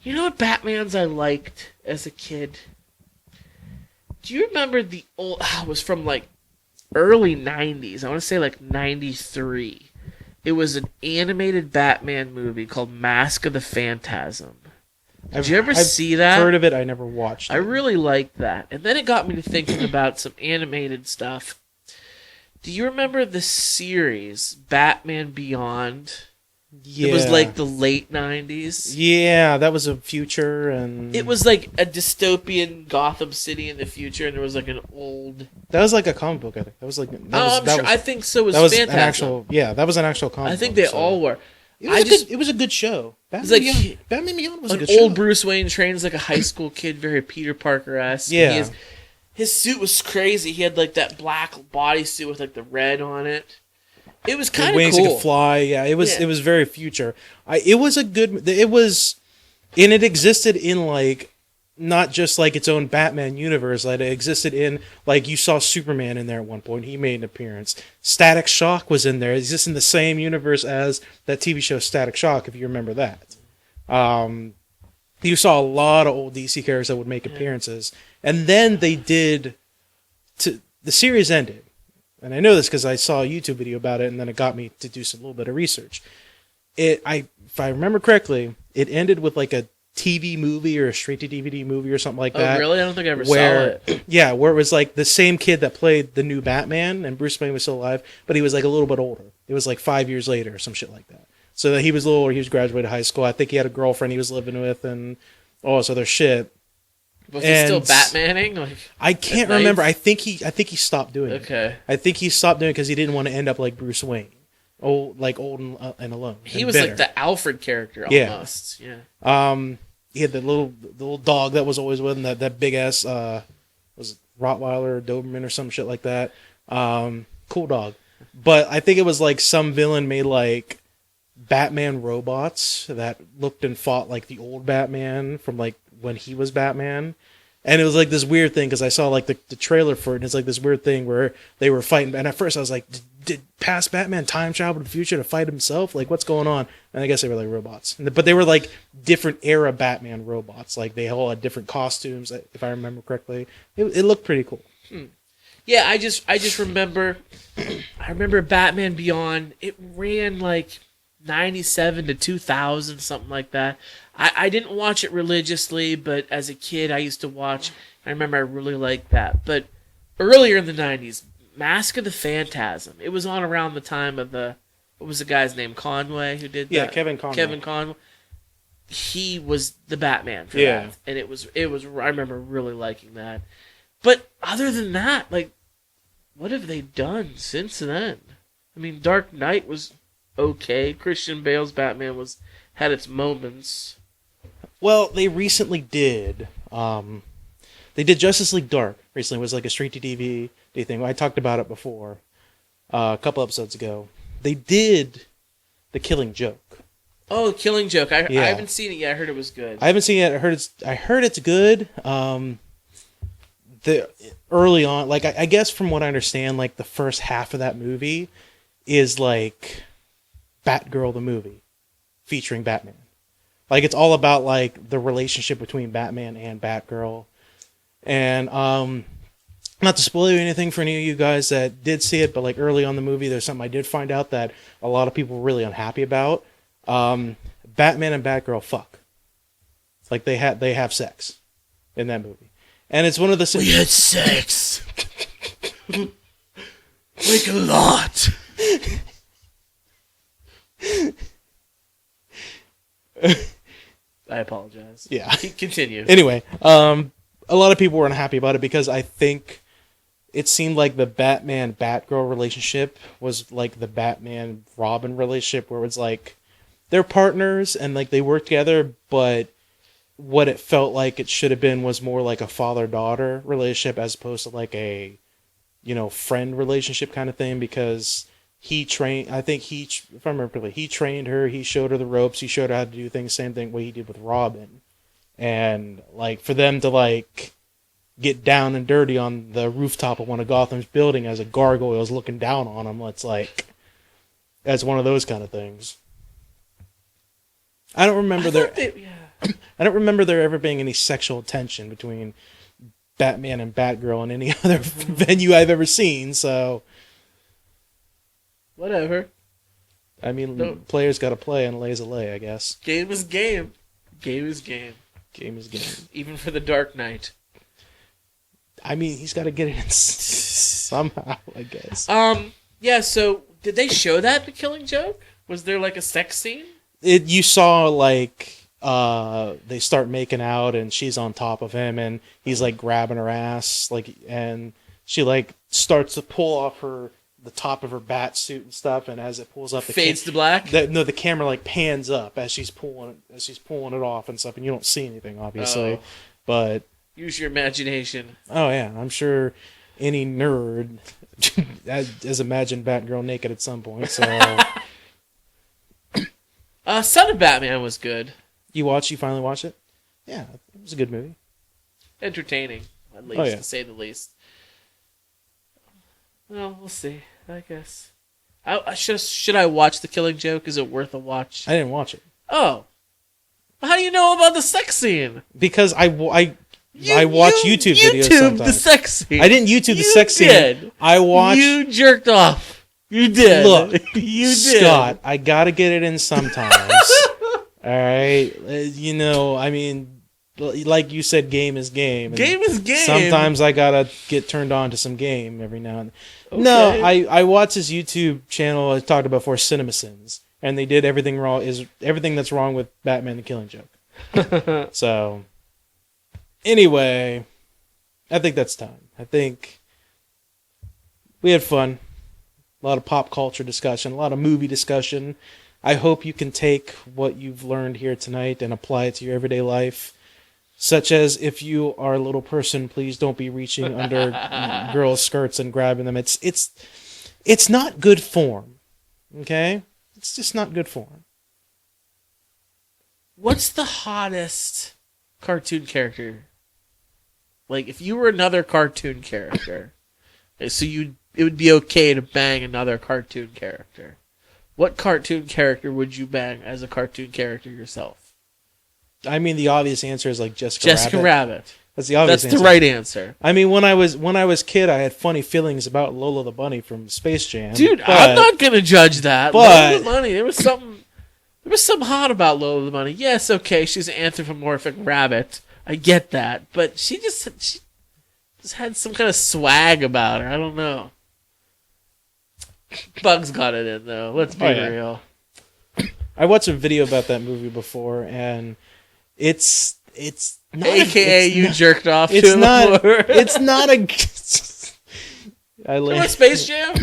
You know what Batmans I liked as a kid? Do you remember the old... it was from, like, early 90s. I want to say, like, 93. It was an animated Batman movie called Mask of the Phantasm. Did you ever see that? I've heard of it. I never watched it. I really liked that. And then it got me to thinking about some animated stuff. Do you remember the series Batman Beyond? Yeah. It was like the late 90s. Yeah, that was a future, and it was like a dystopian Gotham City in the future, and there was like an old... That was like a comic book, I think. That was like... I think so. That was Phantasm. that was an actual comic book. I think they all were. It was a good show. Batman Beyond was a good show. Old Bruce Wayne trains like a high school kid, very Peter Parker-esque. Yeah. His suit was crazy. He had like that black bodysuit with like the red on it. It was kind of cool. Wings could fly. Yeah, it was very future. It existed in like not just like its own Batman universe. Like, it existed in, like, you saw Superman in there at one point. He made an appearance. Static Shock was in there. It's just in the same universe as that TV show Static Shock, if you remember that. You saw a lot of old DC characters that would make appearances, and then the series ended. And I know this because I saw a YouTube video about it, and then it got me to do a little bit of research. If I remember correctly, it ended with like a TV movie or a straight-to-DVD movie or something like that. Oh, really? I don't think I ever saw it. Yeah, where it was like the same kid that played the new Batman, and Bruce Wayne was still alive, but he was like a little bit older. It was like 5 years later or some shit like that. So that he was a little older, he was graduated high school. I think he had a girlfriend he was living with, and all this other shit. Was he still Batmaning? Like, I can't remember. I think he stopped doing it. Okay. I think he stopped doing it because he didn't want to end up like Bruce Wayne, old and alone. He was bitter. Like the Alfred character almost. Yeah. He had the little dog that was always with him. That big ass was it Rottweiler or Doberman or some shit like that. Cool dog. But I think it was like some villain made like Batman robots that looked and fought like the old Batman from like when he was Batman. And it was like this weird thing because I saw like the trailer for it, and it's like this weird thing where they were fighting. And at first I was like, did past Batman time travel to the future to fight himself? Like, what's going on? And I guess they were like robots. But they were like different era Batman robots. Like, they all had different costumes, if I remember correctly. It looked pretty cool. Yeah, I just remember... I remember Batman Beyond. It ran like 97 to 2000, something like that. I didn't watch it religiously, but as a kid I used to watch. I remember I really liked that. But earlier in the 90s, Mask of the Phantasm. It was on around the time of what was the guy's name? Conway, who did that? Yeah, Kevin Conway. Kevin Conway. He was the Batman for that. And it was. I remember really liking that. But other than that, like, what have they done since then? I mean, Dark Knight was okay. Christian Bale's Batman had its moments. Well, they recently did. They did Justice League Dark recently. It was like a straight-to-DVD thing. I talked about it before a couple episodes ago. They did The Killing Joke. Oh, Killing Joke. I Yeah. haven't seen it yet. I heard it was good. I haven't seen it. I heard it's good. The early on, like I guess from what I understand, like the first half of that movie is like Batgirl the movie featuring Batman. Like it's all about like the relationship between Batman and Batgirl. And not to spoil anything for any of you guys that did see it, but like early on in the movie, there's something I did find out that a lot of people were really unhappy about. Batman and Batgirl fuck. Like they have sex in that movie. And it's one of the... We had sex. Like a lot. I apologize. Yeah. Continue. Anyway, a lot of people were unhappy about it because I think it seemed like the Batman-Batgirl relationship was like the Batman-Robin relationship where it's like they're partners and like they work together, but what it felt like it should have been was more like a father-daughter relationship as opposed to like a, friend relationship kind of thing because if I remember correctly, he trained her, he showed her the ropes, he showed her how to do things, same thing what he did with Robin. And like for them to like get down and dirty on the rooftop of one of Gotham's building as a gargoyle is looking down on him, that's one of those kind of things. I don't remember I don't remember there ever being any sexual tension between Batman and Batgirl in any other venue I've ever seen, so... Whatever. I mean, players gotta play and lay's a lay, I guess. Game is game. Game is game. Game is game. Even for the Dark Knight. I mean, he's gotta get it in somehow, I guess. Yeah, so, did they show that, The Killing Joke? Was there, like, a sex scene? You saw, like... they start making out and she's on top of him and he's like grabbing her ass and she like starts to pull off the top of her bat suit and stuff, and as it pulls up, fades to black. The camera like pans up as she's pulling it off and stuff, and you don't see anything obviously, but use your imagination. Oh yeah, I'm sure any nerd has imagined Batgirl naked at some point. So, Son of Batman was good. You finally watched it? Yeah, it was a good movie. Entertaining, at least, to say the least. Well, we'll see, I guess. Should I watch The Killing Joke? Is it worth a watch? I didn't watch it. Oh. How do you know about the sex scene? Because I watch YouTube videos sometimes. The sex scene. I didn't YouTube the sex scene. I watched... You jerked off. You did. Look, you did. Scott, I gotta get it in sometimes. All right, I mean, like you said, game is game. Game is game. Sometimes I gotta get turned on to some game every now and then. Okay. No, I watch his YouTube channel I talked about before, CinemaSins, and they did everything that's wrong with Batman: The Killing Joke. So, anyway, I think that's time. I think we had fun. A lot of pop culture discussion, a lot of movie discussion. I hope you can take what you've learned here tonight and apply it to your everyday life. Such as, if you are a little person, please don't be reaching under girls' skirts and grabbing them. It's not good form. Okay? It's just not good form. What's the hottest cartoon character? Like, if you were another cartoon character, so it would be okay to bang another cartoon character. What cartoon character would you bang as a cartoon character yourself? I mean, the obvious answer is like Jessica Rabbit. That's the obvious answer. That's the right answer. I mean, when I was kid, I had funny feelings about Lola the Bunny from Space Jam. Dude, I'm not gonna judge that. Lola the Bunny, there was something hot about Lola the Bunny. Yes, okay, she's an anthropomorphic rabbit. I get that, but she just had some kind of swag about her. I don't know. Bugs got it in, though. Let's be real. I watched a video about that movie before, and it's not... AKA you jerked off to him before. It's not a... Come on, Space Jam?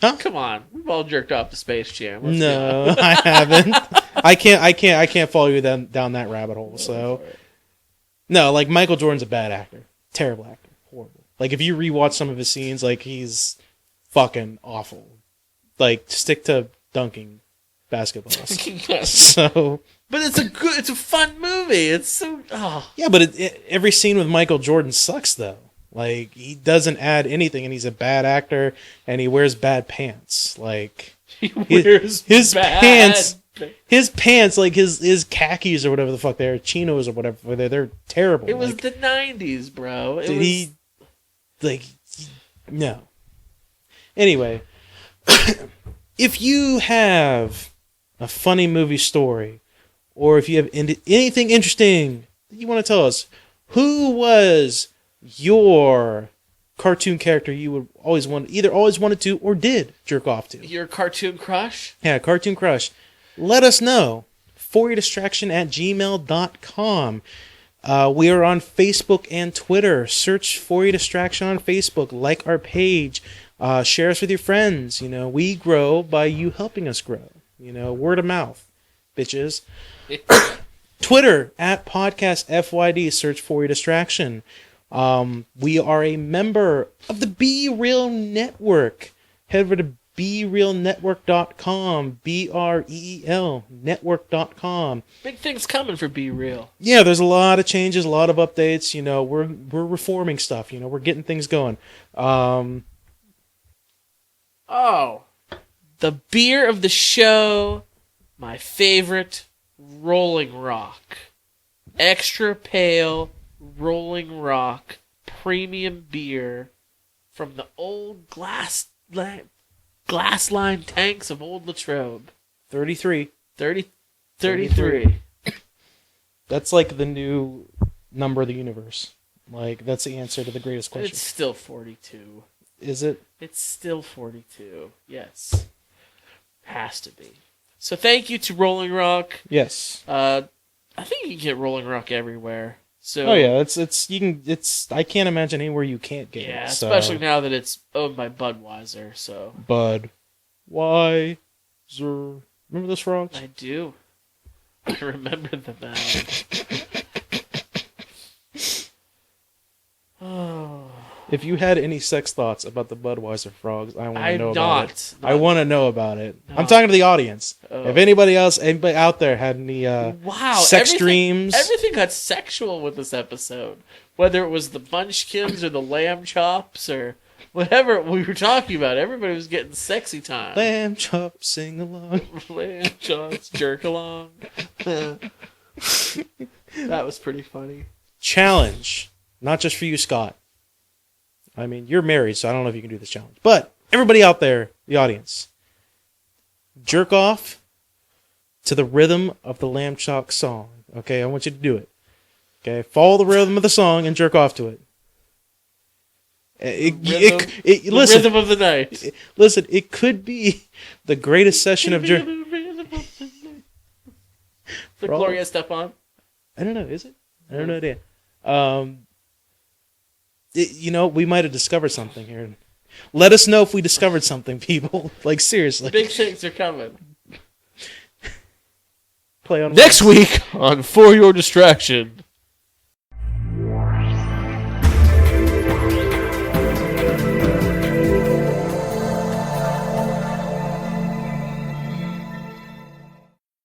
Huh? Come on. We've all jerked off to Space Jam. No, I haven't. I can't follow you down that rabbit hole, so... No, like, Michael Jordan's a bad actor. Terrible actor. Horrible. Like, if you rewatch some of his scenes, like, he's... fucking awful. Like, stick to dunking. basketballs. So, but it's a fun movie. It's so yeah, but every scene with Michael Jordan sucks though. Like he doesn't add anything, and he's a bad actor, and he wears bad pants. Like he wears his bad pants. His pants, like his khakis or whatever the fuck they're, chinos or whatever, they're terrible. It was the 90s, bro. No. Anyway, if you have a funny movie story, or if you have anything interesting that you want to tell us, who was your cartoon character you would always wanted to or did jerk off to? Your cartoon crush? Yeah, cartoon crush. Let us know. ForYouDistraction@gmail.com. We are on Facebook and Twitter. Search For Your Distraction on Facebook. Like our page. Share us with your friends. We grow by you helping us grow. Word of mouth, bitches. Twitter @PodcastFYD. Search For Your Distraction. We are a member of the Be Real Network. Head over to BeRealNetwork.com. BREEL Network.com. Big things coming for Be Real. Yeah, there's a lot of changes, a lot of updates. We're reforming stuff. We're getting things going. The beer of the show, my favorite, Rolling Rock. Extra pale Rolling Rock premium beer from the old glass line tanks of Old Latrobe. 33. 33. That's like the new number of the universe. Like, that's the answer to the greatest question. It's still 42. Is it? It's still 42. Yes. Has to be. So thank you to Rolling Rock. Yes. I think you can get Rolling Rock everywhere. So oh yeah, I can't imagine anywhere you can't get it. Yeah, especially now that it's owned by Budweiser, so Budweiser. Remember those frogs? I do. I remember them now. Oh. If you had any sex thoughts about the Budweiser frogs, I want to know about it. Not. I want to know about it. Not. I'm talking to the audience. Oh. If anybody out there had any sex dreams. Everything got sexual with this episode. Whether it was the Munchkins or the Lambchops or whatever we were talking about, everybody was getting sexy time. Lambchop, sing along. Lambchops, jerk along. That was pretty funny. Challenge. Not just for you, Scott. I mean, you're married, so I don't know if you can do this challenge. But everybody out there, the audience, jerk off to the rhythm of the Lambchop song. Okay, I want you to do it. Okay, follow the rhythm of the song and jerk off to it. Listen, rhythm of the night. Listen, it could be the greatest session of jerk. The Gloria Estefan. I don't know. Is it? I don't know idea. We might have discovered something here. Let us know if we discovered something, people. Like, seriously. Big things are coming. Play on next week on For Your Distraction.